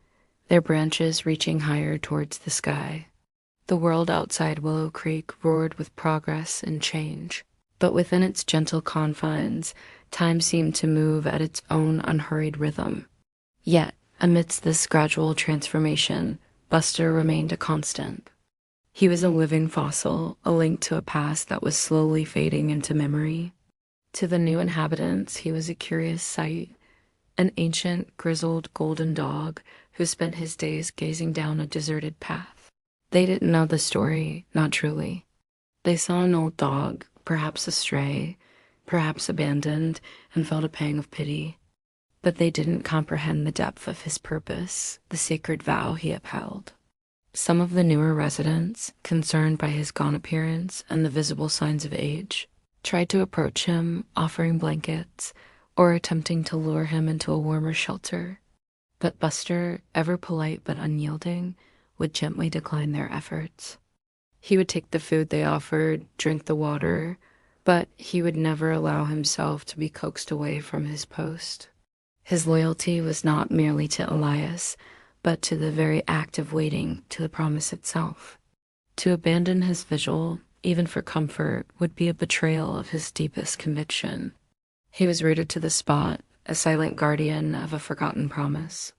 their branches reaching higher towards the sky. The world outside Willow Creek roared with progress and change, but within its gentle confines, time seemed to move at its own unhurried rhythm. Yet, amidst this gradual transformation, Buster remained a constant. He was a living fossil, a link to a past that was slowly fading into memory. To the new inhabitants, he was a curious sight, an ancient, grizzled golden dog who spent his days gazing down a deserted path. They didn't know the story, not truly. They saw an old dog, perhaps a stray, perhaps abandoned, and felt a pang of pity. But they didn't comprehend the depth of his purpose, the sacred vow he upheld. Some of the newer residents, concerned by his gaunt appearance and the visible signs of age, tried to approach him, offering blankets, or attempting to lure him into a warmer shelter. But Buster, ever polite but unyielding, would gently decline their efforts. He would take the food they offered, drink the water, but he would never allow himself to be coaxed away from his post. His loyalty was not merely to Elias, but to the very act of waiting, to the promise itself. To abandon his vigil, even for comfort, would be a betrayal of his deepest conviction. He was rooted to the spot, a silent guardian of a forgotten promise.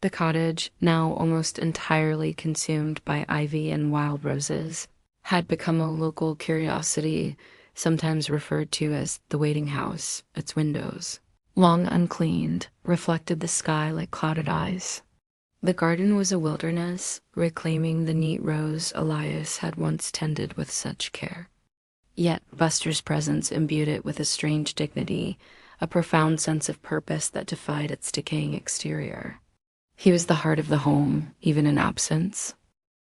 The cottage, now almost entirely consumed by ivy and wild roses, had become a local curiosity, sometimes referred to as the waiting house. Its windows, long uncleaned, reflected the sky like clouded eyes. The garden was a wilderness, reclaiming the neat rows Elias had once tended with such care. Yet Buster's presence imbued it with a strange dignity, a profound sense of purpose that defied its decaying exterior. He was the heart of the home, even in absence.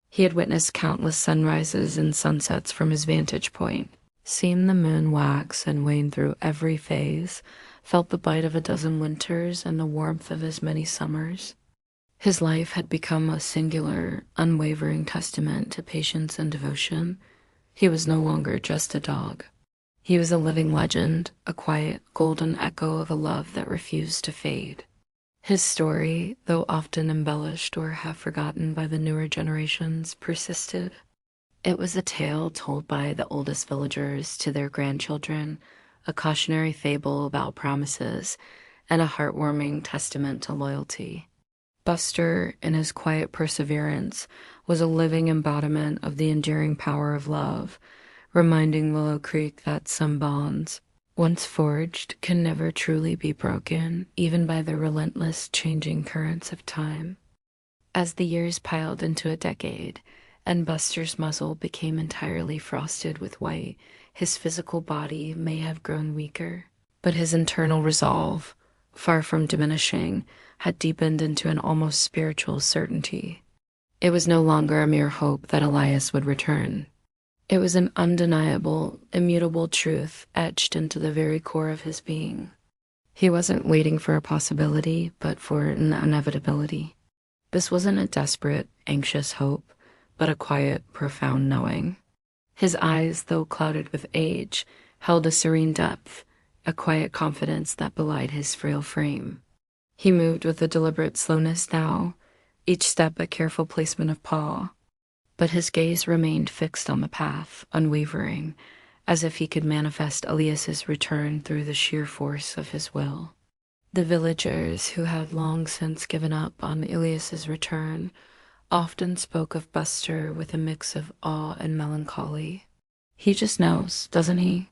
He had witnessed countless sunrises and sunsets from his vantage point, seen the moon wax and wane through every phase, felt the bite of a dozen winters and the warmth of as many summers. His life had become a singular, unwavering testament to patience and devotion. He was no longer just a dog. He was a living legend, a quiet, golden echo of a love that refused to fade. His story, though often embellished or half forgotten by the newer generations, persisted. It was a tale told by the oldest villagers to their grandchildren, a cautionary fable about promises, and a heartwarming testament to loyalty. Buster, in his quiet perseverance, was a living embodiment of the enduring power of love, reminding Willow Creek that some bonds, once forged, can never truly be broken, even by the relentless changing currents of time. As the years piled into a decade, and Buster's muzzle became entirely frosted with white, his physical body may have grown weaker, but his internal resolve, far from diminishing, had deepened into an almost spiritual certainty. It was no longer a mere hope that Elias would return. It was an undeniable, immutable truth etched into the very core of his being. He wasn't waiting for a possibility, but for an inevitability. This wasn't a desperate, anxious hope, but a quiet, profound knowing. His eyes, though clouded with age, held a serene depth, a quiet confidence that belied his frail frame. He moved with a deliberate slowness now, each step a careful placement of paw, but his gaze remained fixed on the path, unwavering, as if he could manifest Elias's return through the sheer force of his will. The villagers, who had long since given up on Elias's return, often spoke of Buster with a mix of awe and melancholy. "He just knows, doesn't he?"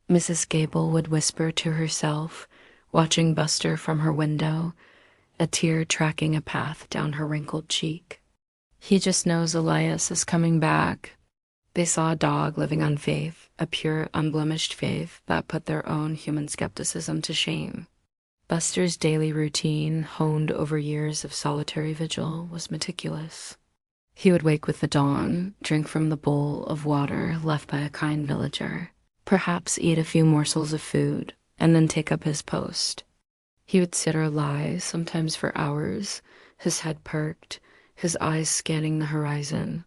Mrs. Gable would whisper to herself, watching Buster from her window, a tear tracking a path down her wrinkled cheek. "He just knows Elias is coming back." They saw a dog living on faith, a pure, unblemished faith that put their own human skepticism to shame. Buster's daily routine, honed over years of solitary vigil, was meticulous. He would wake with the dawn, drink from the bowl of water left by a kind villager, perhaps eat a few morsels of food, and then take up his post. He would sit or lie, sometimes for hours, his head perked, his eyes scanning the horizon.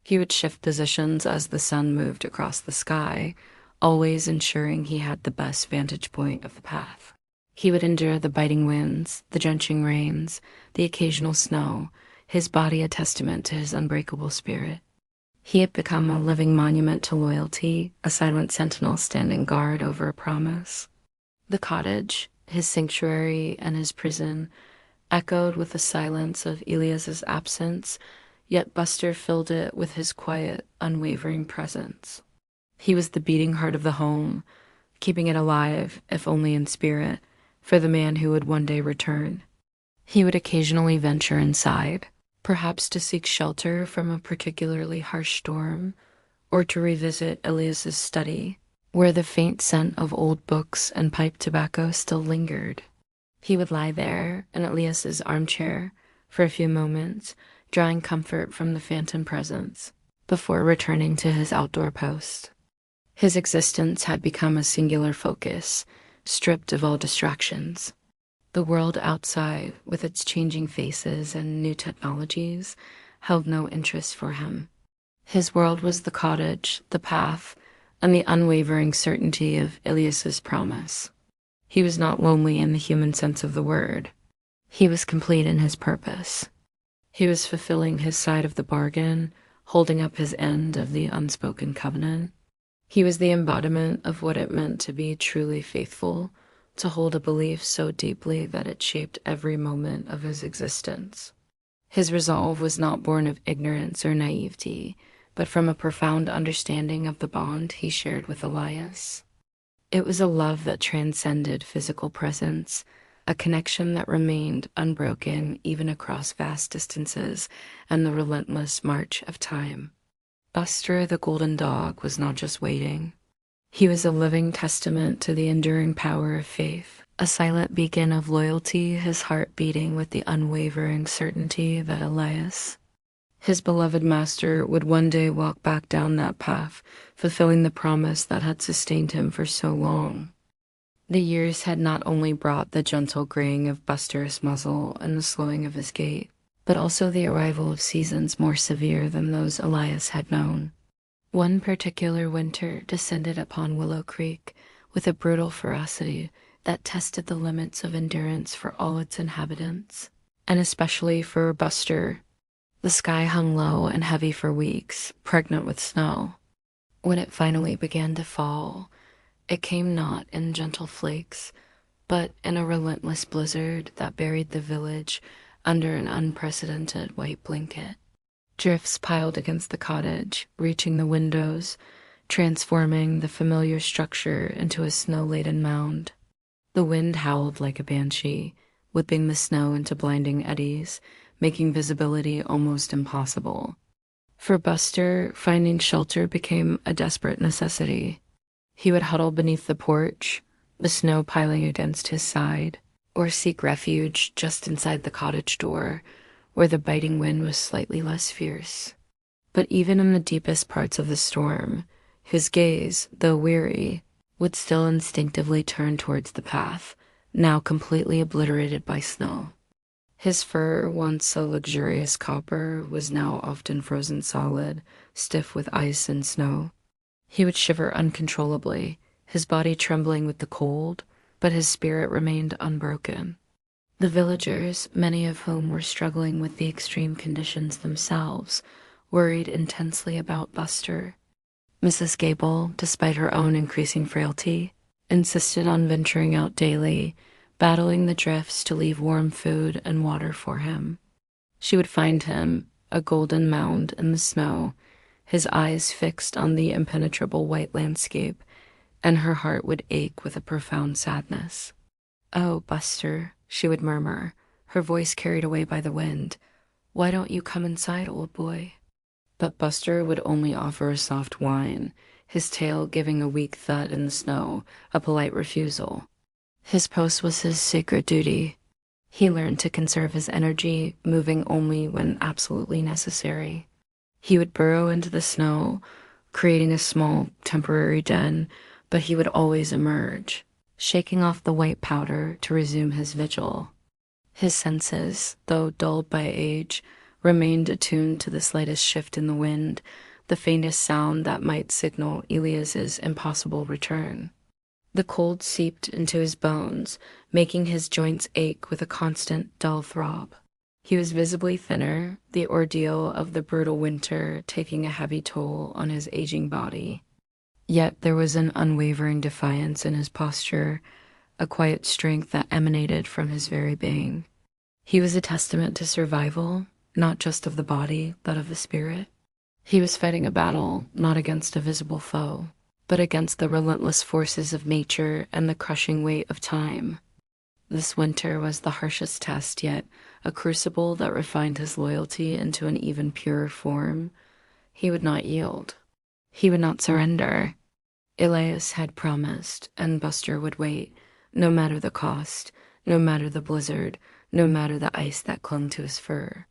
He would shift positions as the sun moved across the sky, always ensuring he had the best vantage point of the path. He would endure the biting winds, the drenching rains, the occasional snow, his body a testament to his unbreakable spirit. He had become a living monument to loyalty, a silent sentinel standing guard over a promise. The cottage, his sanctuary and his prison, echoed with the silence of Elias's absence, yet Buster filled it with his quiet, unwavering presence. He was the beating heart of the home, keeping it alive, if only in spirit, for the man who would one day return. He would occasionally venture inside, perhaps to seek shelter from a particularly harsh storm, or to revisit Elias's study, where the faint scent of old books and pipe tobacco still lingered. He would lie there in Elias's armchair for a few moments, drawing comfort from the phantom presence, before returning to his outdoor post. His existence had become a singular focus, stripped of all distractions. The world outside, with its changing faces and new technologies, held no interest for him. His world was the cottage, the path, and the unwavering certainty of Elias's promise. He was not lonely in the human sense of the word. He was complete in his purpose. He was fulfilling his side of the bargain, holding up his end of the unspoken covenant. He was the embodiment of what it meant to be truly faithful, to hold a belief so deeply that it shaped every moment of his existence. His resolve was not born of ignorance or naivety, but from a profound understanding of the bond he shared with Elias. It was a love that transcended physical presence, a connection that remained unbroken even across vast distances and the relentless march of time. Buster the golden dog was not just waiting. He was a living testament to the enduring power of faith, a silent beacon of loyalty, his heart beating with the unwavering certainty that Elias, his beloved master, would one day walk back down that path, fulfilling the promise that had sustained him for so long. The years had not only brought the gentle graying of Buster's muzzle and the slowing of his gait, but also the arrival of seasons more severe than those Elias had known. One particular winter descended upon Willow Creek with a brutal ferocity that tested the limits of endurance for all its inhabitants, and especially for Buster. The sky hung low and heavy for weeks, pregnant with snow. When it finally began to fall, it came not in gentle flakes, but in a relentless blizzard that buried the village under an unprecedented white blanket. Drifts piled against the cottage, reaching the windows, transforming the familiar structure into a snow-laden mound. The wind howled like a banshee, whipping the snow into blinding eddies, making visibility almost impossible. For Buster, finding shelter became a desperate necessity. He would huddle beneath the porch, the snow piling against his side, or seek refuge just inside the cottage door, where the biting wind was slightly less fierce. But even in the deepest parts of the storm, his gaze, though weary, would still instinctively turn towards the path, now completely obliterated by snow. His fur, once a luxurious copper, was now often frozen solid, stiff with ice and snow. He would shiver uncontrollably, his body trembling with the cold, but his spirit remained unbroken. The villagers, many of whom were struggling with the extreme conditions themselves, worried intensely about Buster. Mrs. Gable, despite her own increasing frailty, insisted on venturing out daily, battling the drifts to leave warm food and water for him. She would find him, a golden mound in the snow, his eyes fixed on the impenetrable white landscape, and her heart would ache with a profound sadness. "Oh, Buster," she would murmur, her voice carried away by the wind. "Why don't you come inside, old boy?" But Buster would only offer a soft whine, his tail giving a weak thud in the snow, a polite refusal. His post was his sacred duty. He learned to conserve his energy, moving only when absolutely necessary. He would burrow into the snow, creating a small, temporary den, but he would always emerge, shaking off the white powder to resume his vigil. His senses, though dulled by age, remained attuned to the slightest shift in the wind, the faintest sound that might signal Elias's impossible return. The cold seeped into his bones, making his joints ache with a constant, dull throb. He was visibly thinner, the ordeal of the brutal winter taking a heavy toll on his aging body. Yet there was an unwavering defiance in his posture, a quiet strength that emanated from his very being. He was a testament to survival, not just of the body, but of the spirit. He was fighting a battle not against a visible foe, but against the relentless forces of nature and the crushing weight of time. This winter was the harshest test, yet a crucible that refined his loyalty into an even purer form. He would not yield. He would not surrender. Elias had promised, and Buster would wait, no matter the cost, no matter the blizzard, no matter the ice that clung to his fur.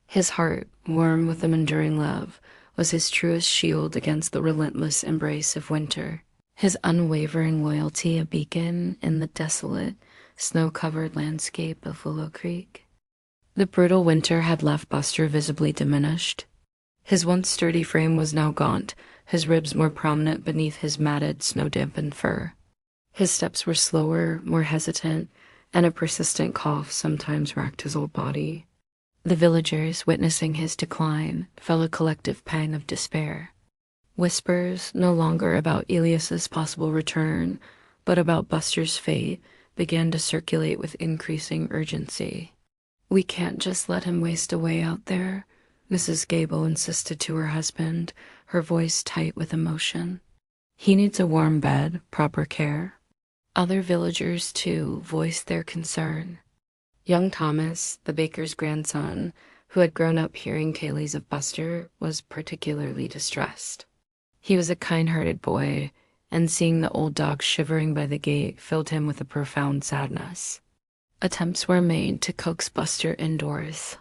His heart, warm with an enduring love, was his truest shield against the relentless embrace of winter, his unwavering loyalty a beacon in the desolate, snow-covered landscape of Willow Creek. The brutal winter had left Buster visibly diminished. His once sturdy frame was now gaunt, his ribs more prominent beneath his matted, snow-dampened fur. His steps were slower, more hesitant, and a persistent cough sometimes racked his old body. The villagers, witnessing his decline, felt a collective pang of despair. Whispers, no longer about Elias's possible return, but about Buster's fate, began to circulate with increasing urgency. "We can't just let him waste away out there," Mrs. Gable insisted to her husband, her voice tight with emotion. "He needs a warm bed, proper care." Other villagers, too, voiced their concern. Young Thomas, the baker's grandson, who had grown up hearing tales of Buster, was particularly distressed. He was a kind-hearted boy, and seeing the old dog shivering by the gate filled him with a profound sadness. Attempts were made to coax Buster indoors.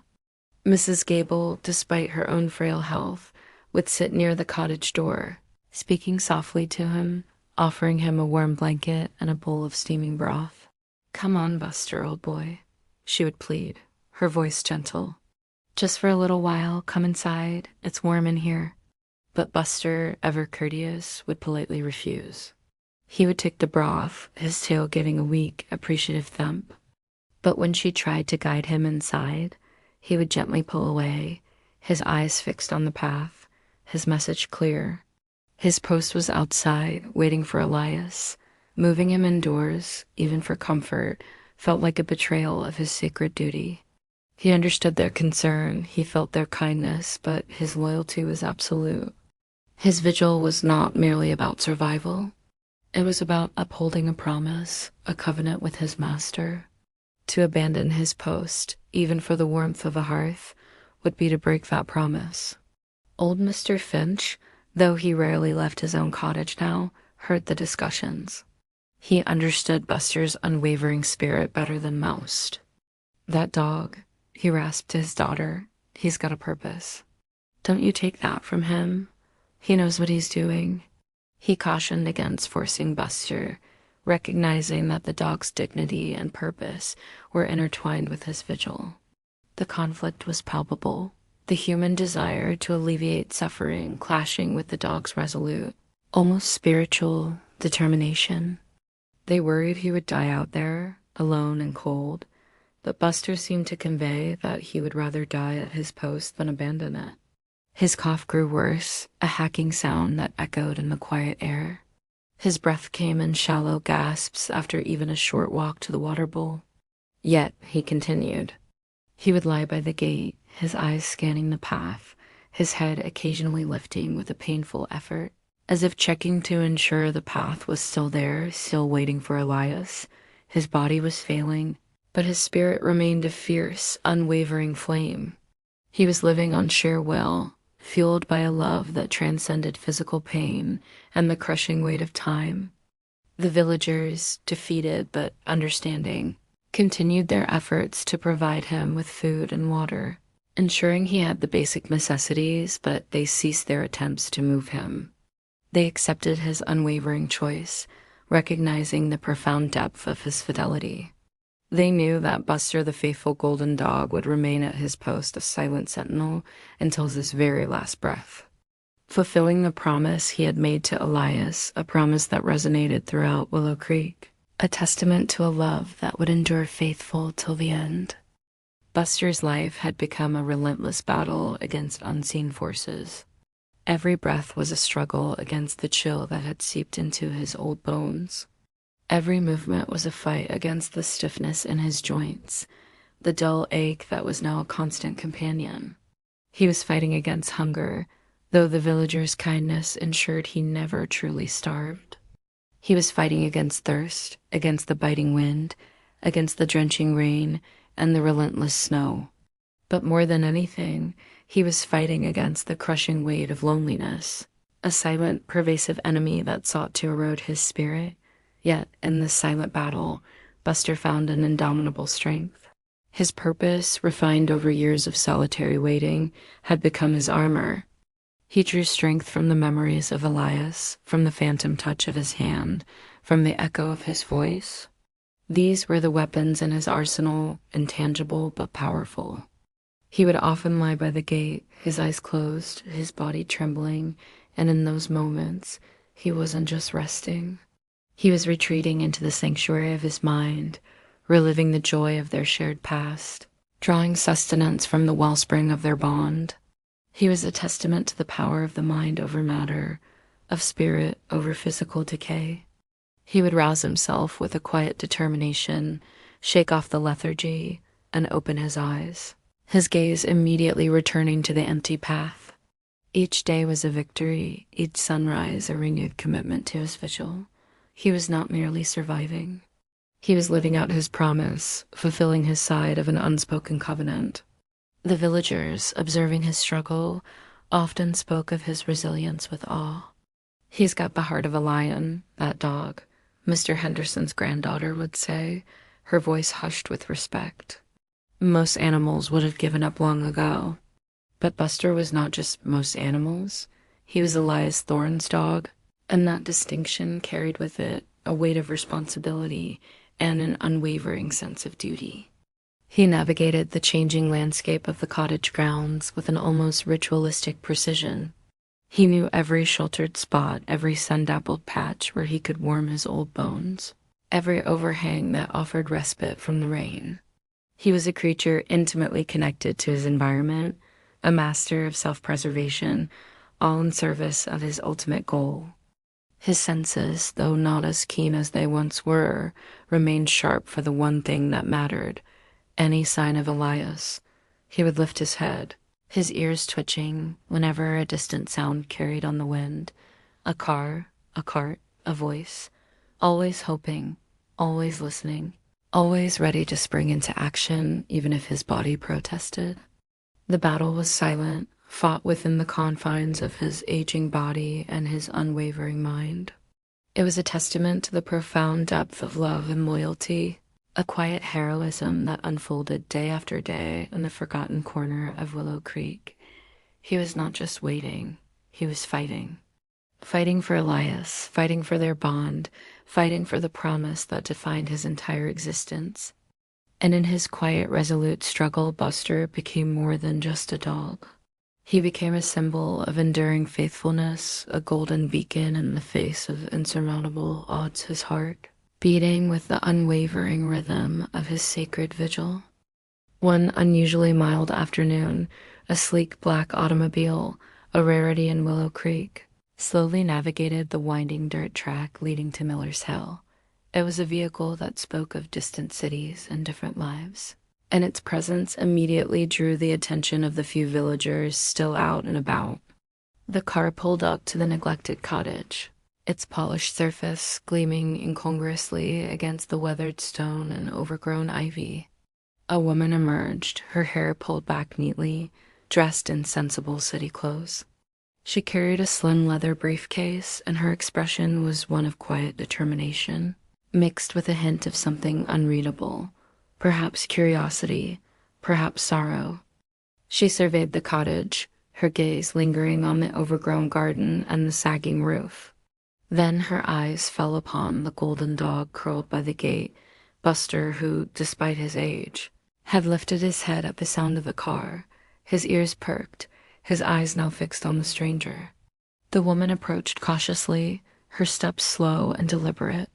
Mrs. Gable, despite her own frail health, would sit near the cottage door, speaking softly to him, offering him a warm blanket and a bowl of steaming broth. "Come on, Buster, old boy," she would plead, her voice gentle. "Just for a little while, come inside. It's warm in here." But Buster, ever courteous, would politely refuse. He would take the broth, his tail giving a weak, appreciative thump. But when she tried to guide him inside, he would gently pull away, his eyes fixed on the path, his message clear. His post was outside, waiting for Elias. Moving him indoors, even for comfort, felt like a betrayal of his sacred duty. He understood their concern, he felt their kindness, but his loyalty was absolute. His vigil was not merely about survival. It was about upholding a promise, a covenant with his master. To abandon his post, even for the warmth of a hearth, would be to break that promise. Old Mr. Finch, though he rarely left his own cottage now, heard the discussions. He understood Buster's unwavering spirit better than most. "That dog," he rasped to his daughter, "he's got a purpose. Don't you take that from him. He knows what he's doing." He cautioned against forcing Buster, recognizing that the dog's dignity and purpose were intertwined with his vigil. The conflict was palpable, the human desire to alleviate suffering clashing with the dog's resolute, almost spiritual determination. They worried he would die out there, alone and cold, but Buster seemed to convey that he would rather die at his post than abandon it. His cough grew worse, a hacking sound that echoed in the quiet air. His breath came in shallow gasps after even a short walk to the water bowl. Yet he continued. He would lie by the gate, his eyes scanning the path, his head occasionally lifting with a painful effort, as if checking to ensure the path was still there, still waiting for Elias. His body was failing, but his spirit remained a fierce, unwavering flame. He was living on sheer will, fueled by a love that transcended physical pain and the crushing weight of time. The villagers, defeated but understanding, continued their efforts to provide him with food and water, ensuring he had the basic necessities, but they ceased their attempts to move him. They accepted his unwavering choice, recognizing the profound depth of his fidelity. They knew that Buster the faithful golden dog would remain at his post of silent sentinel until his very last breath, fulfilling the promise he had made to Elias, a promise that resonated throughout Willow Creek, a testament to a love that would endure faithful till the end. Buster's life had become a relentless battle against unseen forces. Every breath was a struggle against the chill that had seeped into his old bones. Every movement was a fight against the stiffness in his joints, the dull ache that was now a constant companion. He was fighting against hunger, though the villagers' kindness ensured he never truly starved. He was fighting against thirst, against the biting wind, against the drenching rain, and the relentless snow. But more than anything, he was fighting against the crushing weight of loneliness, a silent, pervasive enemy that sought to erode his spirit. Yet, in this silent battle, Buster found an indomitable strength. His purpose, refined over years of solitary waiting, had become his armor. He drew strength from the memories of Elias, from the phantom touch of his hand, from the echo of his voice. These were the weapons in his arsenal, intangible but powerful. He would often lie by the gate, his eyes closed, his body trembling, and in those moments, he wasn't just resting. He was retreating into the sanctuary of his mind, reliving the joy of their shared past, drawing sustenance from the wellspring of their bond. He was a testament to the power of the mind over matter, of spirit over physical decay. He would rouse himself with a quiet determination, shake off the lethargy, and open his eyes, his gaze immediately returning to the empty path. Each day was a victory, each sunrise a renewed commitment to his vigil. He was not merely surviving. He was living out his promise, fulfilling his side of an unspoken covenant. The villagers, observing his struggle, often spoke of his resilience with awe. He's got the heart of a lion, that dog, Mr. Henderson's granddaughter would say, her voice hushed with respect. Most animals would have given up long ago. But Buster was not just most animals. He was Elias Thorne's dog, and that distinction carried with it a weight of responsibility and an unwavering sense of duty. He navigated the changing landscape of the cottage grounds with an almost ritualistic precision. He knew every sheltered spot, every sun-dappled patch where he could warm his old bones, every overhang that offered respite from the rain. He was a creature intimately connected to his environment, a master of self-preservation, all in service of his ultimate goal. His senses, though not as keen as they once were, remained sharp for the one thing that mattered. Any sign of Elias, he would lift his head, his ears twitching whenever a distant sound carried on the wind. A car, a cart, a voice. Always hoping, always listening, always ready to spring into action even if his body protested. The battle was silent, fought within the confines of his aging body and his unwavering mind. It was a testament to the profound depth of love and loyalty, a quiet heroism that unfolded day after day in the forgotten corner of Willow Creek. He was not just waiting, he was fighting. Fighting for Elias, fighting for their bond, fighting for the promise that defined his entire existence. And in his quiet, resolute struggle, Buster became more than just a dog. He became a symbol of enduring faithfulness, a golden beacon in the face of insurmountable odds, his heart beating with the unwavering rhythm of his sacred vigil. One unusually mild afternoon, a sleek black automobile, a rarity in Willow Creek, slowly navigated the winding dirt track leading to Miller's Hill. It was a vehicle that spoke of distant cities and different lives, and its presence immediately drew the attention of the few villagers still out and about. The car pulled up to the neglected cottage, its polished surface gleaming incongruously against the weathered stone and overgrown ivy. A woman emerged, her hair pulled back neatly, dressed in sensible city clothes. She carried a slim leather briefcase, and her expression was one of quiet determination, mixed with a hint of something unreadable, perhaps curiosity, perhaps sorrow. She surveyed the cottage, her gaze lingering on the overgrown garden and the sagging roof. Then her eyes fell upon the golden dog curled by the gate, Buster, who, despite his age, had lifted his head at the sound of the car, his ears perked, his eyes now fixed on the stranger. The woman approached cautiously, her steps slow and deliberate.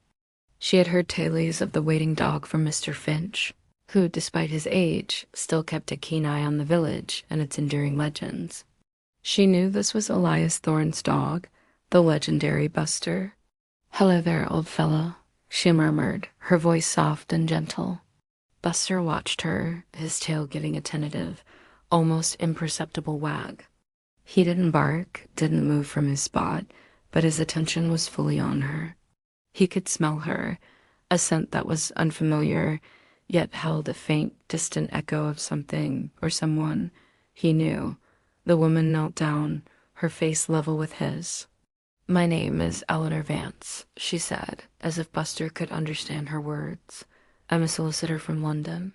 She had heard tales of the waiting dog from Mr. Finch, who, despite his age, still kept a keen eye on the village and its enduring legends. She knew this was Elias Thorne's dog, the legendary Buster. "Hello there, old fellow," she murmured, her voice soft and gentle. Buster watched her, his tail giving a tentative, almost imperceptible wag. He didn't bark, didn't move from his spot, but his attention was fully on her. He could smell her, a scent that was unfamiliar, yet held a faint, distant echo of something or someone he knew. The woman knelt down, her face level with his. "My name is Eleanor Vance," she said, as if Buster could understand her words. "I'm a solicitor from London.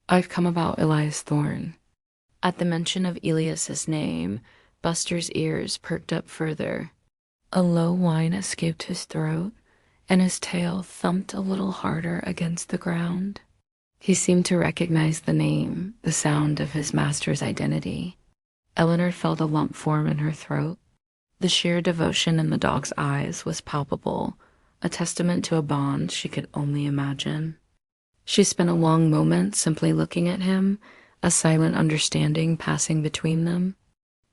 I've come about Elias Thorne." At the mention of Elias's name, Buster's ears perked up further. A low whine escaped his throat, and his tail thumped a little harder against the ground. He seemed to recognize the name, the sound of his master's identity. Eleanor felt a lump form in her throat. The sheer devotion in the dog's eyes was palpable, a testament to a bond she could only imagine. She spent a long moment simply looking at him, a silent understanding passing between them.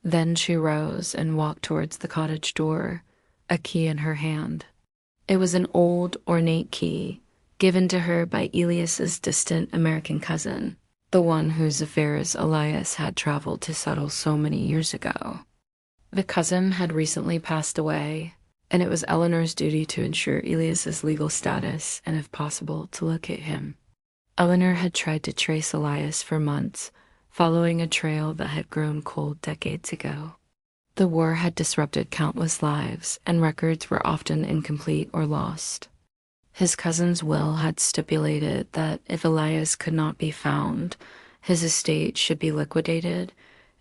Then she rose and walked towards the cottage door, a key in her hand. It was an old, ornate key, given to her by Elias's distant American cousin, the one whose affairs Elias had traveled to settle so many years ago. The cousin had recently passed away, and it was Eleanor's duty to ensure Elias's legal status and, if possible, to locate him. Eleanor had tried to trace Elias for months, following a trail that had grown cold decades ago. The war had disrupted countless lives, and records were often incomplete or lost. His cousin's will had stipulated that if Elias could not be found, his estate should be liquidated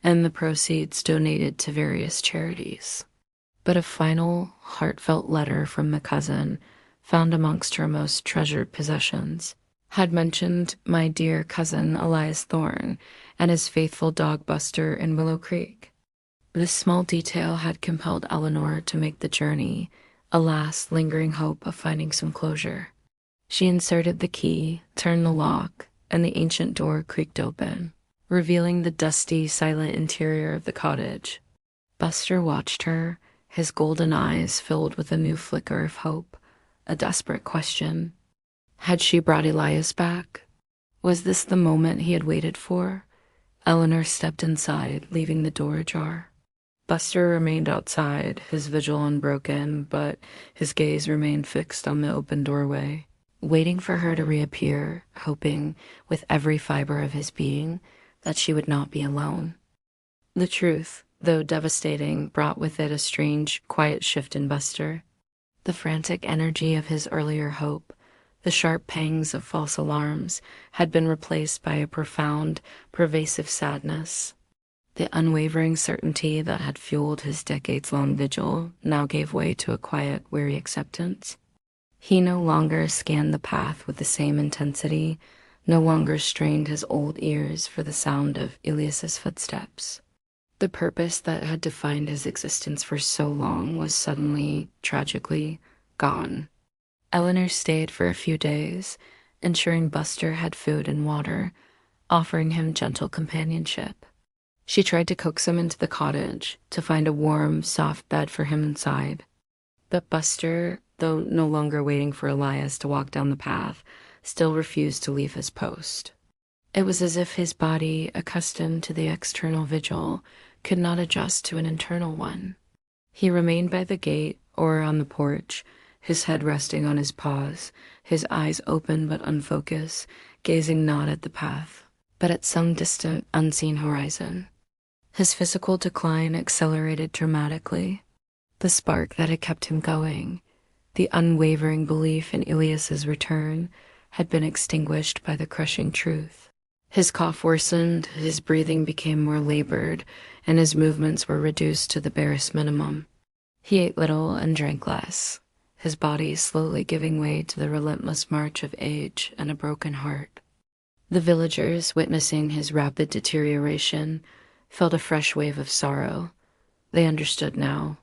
and the proceeds donated to various charities. But a final, heartfelt letter from the cousin, found amongst her most treasured possessions, had mentioned my dear cousin Elias Thorne and his faithful dog Buster in Willow Creek. This small detail had compelled Eleanor to make the journey, a last lingering hope of finding some closure. She inserted the key, turned the lock, and the ancient door creaked open, revealing the dusty, silent interior of the cottage. Buster watched her, his golden eyes filled with a new flicker of hope, a desperate question. Had she brought Elias back? Was this the moment he had waited for? Eleanor stepped inside, leaving the door ajar. Buster remained outside, his vigil unbroken, but his gaze remained fixed on the open doorway, waiting for her to reappear, hoping, with every fiber of his being, that she would not be alone. The truth, though devastating, brought with it a strange, quiet shift in Buster. The frantic energy of his earlier hope, the sharp pangs of false alarms, had been replaced by a profound, pervasive sadness. The unwavering certainty that had fueled his decades-long vigil now gave way to a quiet, weary acceptance. He no longer scanned the path with the same intensity, no longer strained his old ears for the sound of Elias's footsteps. The purpose that had defined his existence for so long was suddenly, tragically, gone. Eleanor stayed for a few days, ensuring Buster had food and water, offering him gentle companionship. She tried to coax him into the cottage, to find a warm, soft bed for him inside. But Buster, though no longer waiting for Elias to walk down the path, still refused to leave his post. It was as if his body, accustomed to the external vigil, could not adjust to an internal one. He remained by the gate or on the porch, his head resting on his paws, his eyes open but unfocused, gazing not at the path, but at some distant, unseen horizon. His physical decline accelerated dramatically. The spark that had kept him going, the unwavering belief in Elias's return, had been extinguished by the crushing truth. His cough worsened, his breathing became more labored, and his movements were reduced to the barest minimum. He ate little and drank less, his body slowly giving way to the relentless march of age and a broken heart. The villagers, witnessing his rapid deterioration, felt a fresh wave of sorrow. They understood now.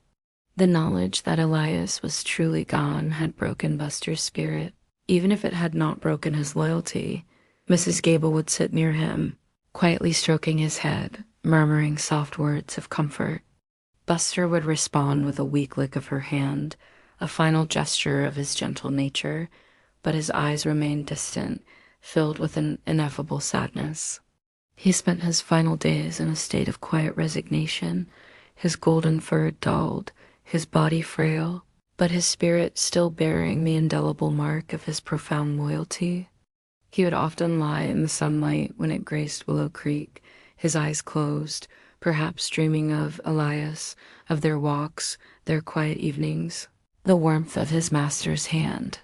The knowledge that Elias was truly gone had broken Buster's spirit. Even if it had not broken his loyalty, Mrs. Gable would sit near him, quietly stroking his head, murmuring soft words of comfort. Buster would respond with a weak lick of her hand, a final gesture of his gentle nature, but his eyes remained distant, filled with an ineffable sadness. He spent his final days in a state of quiet resignation, his golden fur dulled, his body frail, but his spirit still bearing the indelible mark of his profound loyalty. He would often lie in the sunlight when it graced Willow Creek, his eyes closed, perhaps dreaming of Elias, of their walks, their quiet evenings, the warmth of his master's hand.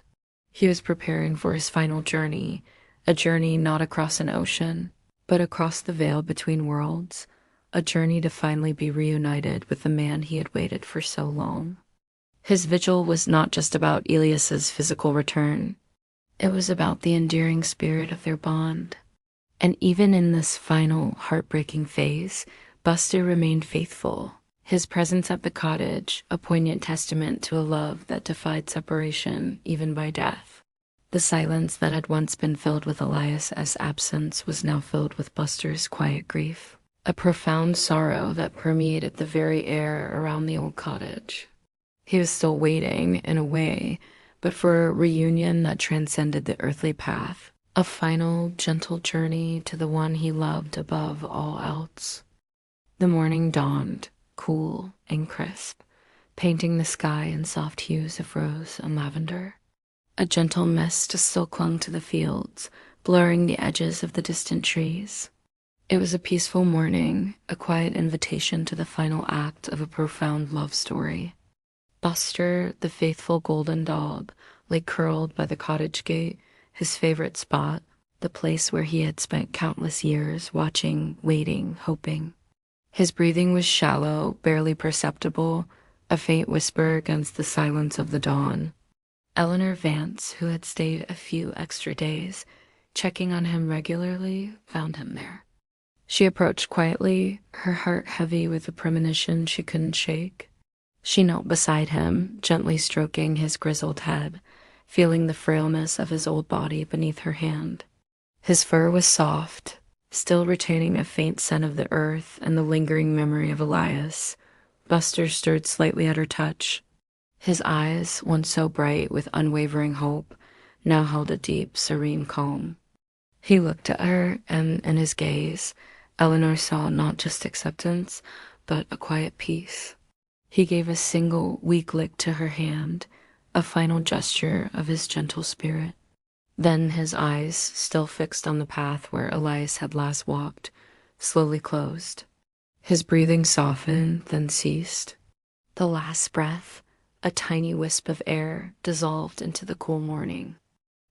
He was preparing for his final journey, a journey not across an ocean, but across the veil between worlds, a journey to finally be reunited with the man he had waited for so long. His vigil was not just about Elias's physical return. It was about the endearing spirit of their bond. And even in this final, heartbreaking phase, Buster remained faithful. His presence at the cottage, a poignant testament to a love that defied separation, even by death. The silence that had once been filled with Elias's absence was now filled with Buster's quiet grief, a profound sorrow that permeated the very air around the old cottage. He was still waiting, in a way, but for a reunion that transcended the earthly path, a final, gentle journey to the one he loved above all else. The morning dawned, cool and crisp, painting the sky in soft hues of rose and lavender. A gentle mist still clung to the fields, blurring the edges of the distant trees. It was a peaceful morning, a quiet invitation to the final act of a profound love story. Buster, the faithful golden dog, lay curled by the cottage gate, his favorite spot, the place where he had spent countless years watching, waiting, hoping. His breathing was shallow, barely perceptible, a faint whisper against the silence of the dawn. Eleanor Vance, who had stayed a few extra days, checking on him regularly, found him there. She approached quietly, her heart heavy with a premonition she couldn't shake. She knelt beside him, gently stroking his grizzled head, feeling the frailness of his old body beneath her hand. His fur was soft, still retaining a faint scent of the earth and the lingering memory of Elias. Buster stirred slightly at her touch. His eyes, once so bright with unwavering hope, now held a deep, serene calm. He looked at her, and in his gaze, Eleanor saw not just acceptance, but a quiet peace. He gave a single, weak lick to her hand, a final gesture of his gentle spirit. Then his eyes, still fixed on the path where Elias had last walked, slowly closed. His breathing softened, then ceased. The last breath, a tiny wisp of air, dissolved into the cool morning.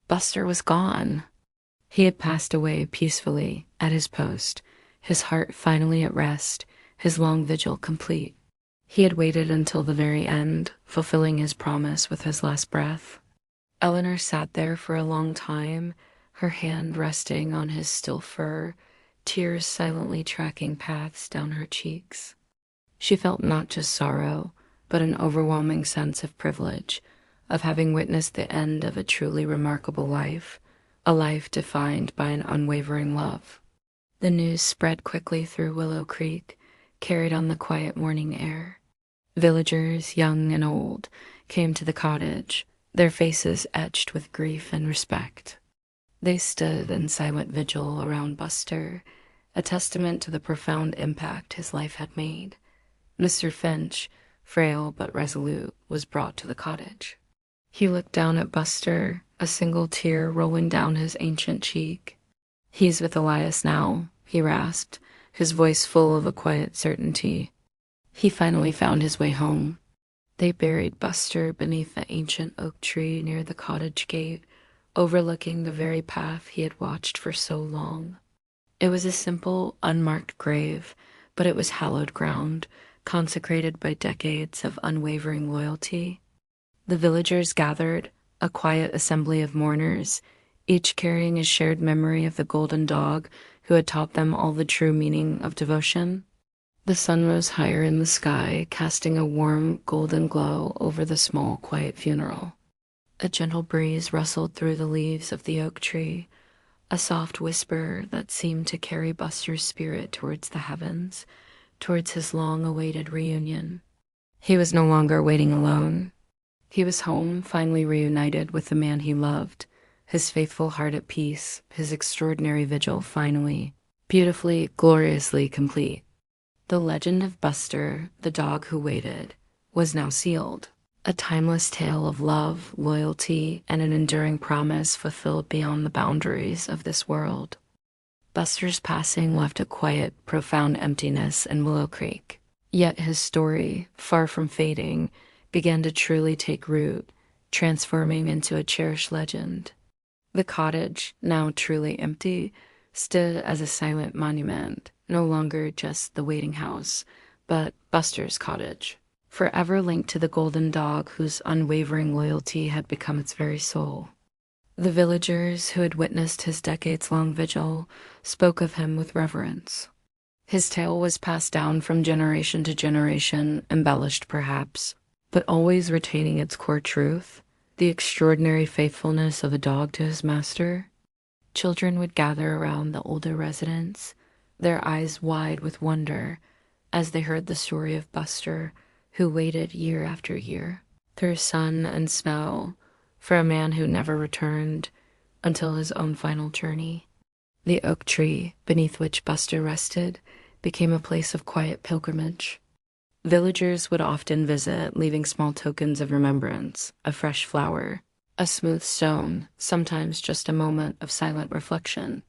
Buster was gone. He had passed away peacefully at his post, his heart finally at rest, his long vigil complete. He had waited until the very end, fulfilling his promise with his last breath. Eleanor sat there for a long time, her hand resting on his still fur, tears silently tracking paths down her cheeks. She felt not just sorrow, but an overwhelming sense of privilege, of having witnessed the end of a truly remarkable life, a life defined by an unwavering love. The news spread quickly through Willow Creek, carried on the quiet morning air. Villagers, young and old, came to the cottage, their faces etched with grief and respect. They stood in silent vigil around Buster, a testament to the profound impact his life had made. Mr. Finch, frail but resolute, was brought to the cottage. He looked down at Buster, a single tear rolling down his ancient cheek. "He's with Elias now," he rasped, his voice full of a quiet certainty. He finally found his way home. They buried Buster beneath the ancient oak tree near the cottage gate, overlooking the very path he had watched for so long. It was a simple, unmarked grave, but it was hallowed ground, consecrated by decades of unwavering loyalty. The villagers gathered, a quiet assembly of mourners, each carrying a shared memory of the golden dog who had taught them all the true meaning of devotion. The sun rose higher in the sky, casting a warm, golden glow over the small, quiet funeral. A gentle breeze rustled through the leaves of the oak tree, a soft whisper that seemed to carry Buster's spirit towards the heavens, towards his long-awaited reunion. He was no longer waiting alone. He was home, finally reunited with the man he loved, his faithful heart at peace, his extraordinary vigil finally, beautifully, gloriously complete. The legend of Buster, the dog who waited, was now sealed, a timeless tale of love, loyalty, and an enduring promise fulfilled beyond the boundaries of this world. Buster's passing left a quiet, profound emptiness in Willow Creek, yet his story, far from fading, began to truly take root, transforming into a cherished legend. The cottage, now truly empty, stood as a silent monument, no longer just the waiting house, but Buster's cottage, forever linked to the golden dog whose unwavering loyalty had become its very soul. The villagers who had witnessed his decades-long vigil spoke of him with reverence. His tale was passed down from generation to generation, embellished perhaps, but always retaining its core truth, the extraordinary faithfulness of a dog to his master. Children would gather around the older residents, their eyes wide with wonder, as they heard the story of Buster, who waited year after year, through sun and snow, for a man who never returned until his own final journey. The oak tree beneath which Buster rested became a place of quiet pilgrimage. Villagers would often visit, leaving small tokens of remembrance, a fresh flower, a smooth stone, sometimes just a moment of silent reflection.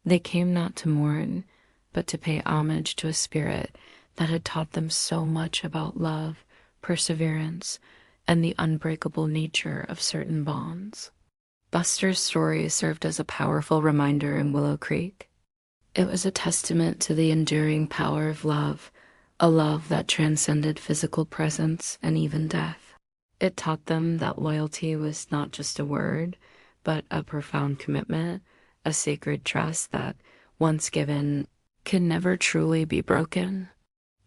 They came not to mourn, but to pay homage to a spirit that had taught them so much about love, perseverance, and the unbreakable nature of certain bonds. Buster's story served as a powerful reminder in Willow Creek. It was a testament to the enduring power of love, a love that transcended physical presence and even death. It taught them that loyalty was not just a word, but a profound commitment, a sacred trust that, once given, can never truly be broken.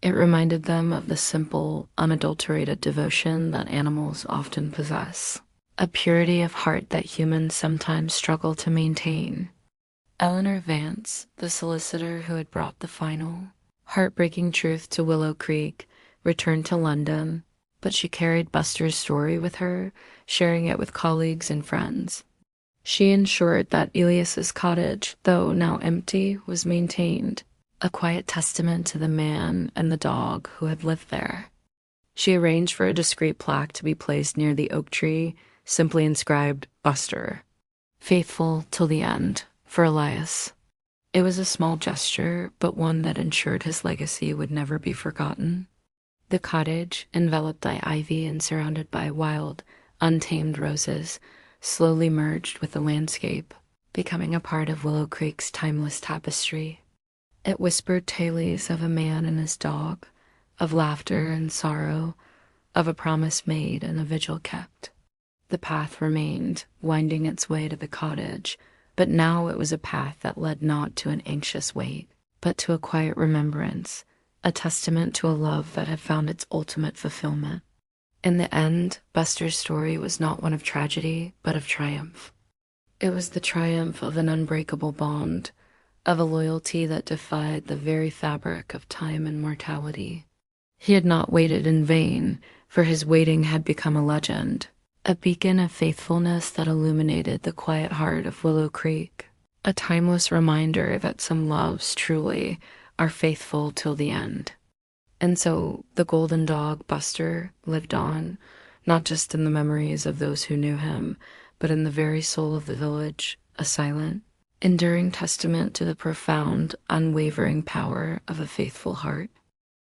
It reminded them of the simple, unadulterated devotion that animals often possess, a purity of heart that humans sometimes struggle to maintain. Eleanor Vance, the solicitor who had brought the final, heartbreaking truth to Willow Creek, returned to London, but she carried Buster's story with her, sharing it with colleagues and friends. She ensured that Elias's cottage, though now empty, was maintained, a quiet testament to the man and the dog who had lived there. She arranged for a discreet plaque to be placed near the oak tree, simply inscribed Buster, faithful till the end, for Elias. It was a small gesture, but one that ensured his legacy would never be forgotten. The cottage, enveloped by ivy and surrounded by wild, untamed roses, slowly merged with the landscape, becoming a part of Willow Creek's timeless tapestry. It whispered tales of a man and his dog, of laughter and sorrow, of a promise made and a vigil kept. The path remained, winding its way to the cottage, but now it was a path that led not to an anxious wait, but to a quiet remembrance, a testament to a love that had found its ultimate fulfillment. In the end, Buster's story was not one of tragedy, but of triumph. It was the triumph of an unbreakable bond, of a loyalty that defied the very fabric of time and mortality. He had not waited in vain, for his waiting had become a legend, a beacon of faithfulness that illuminated the quiet heart of Willow Creek, a timeless reminder that some loves truly are faithful till the end. And so the golden dog, Buster, lived on, not just in the memories of those who knew him, but in the very soul of the village, a silent, enduring testament to the profound, unwavering power of a faithful heart.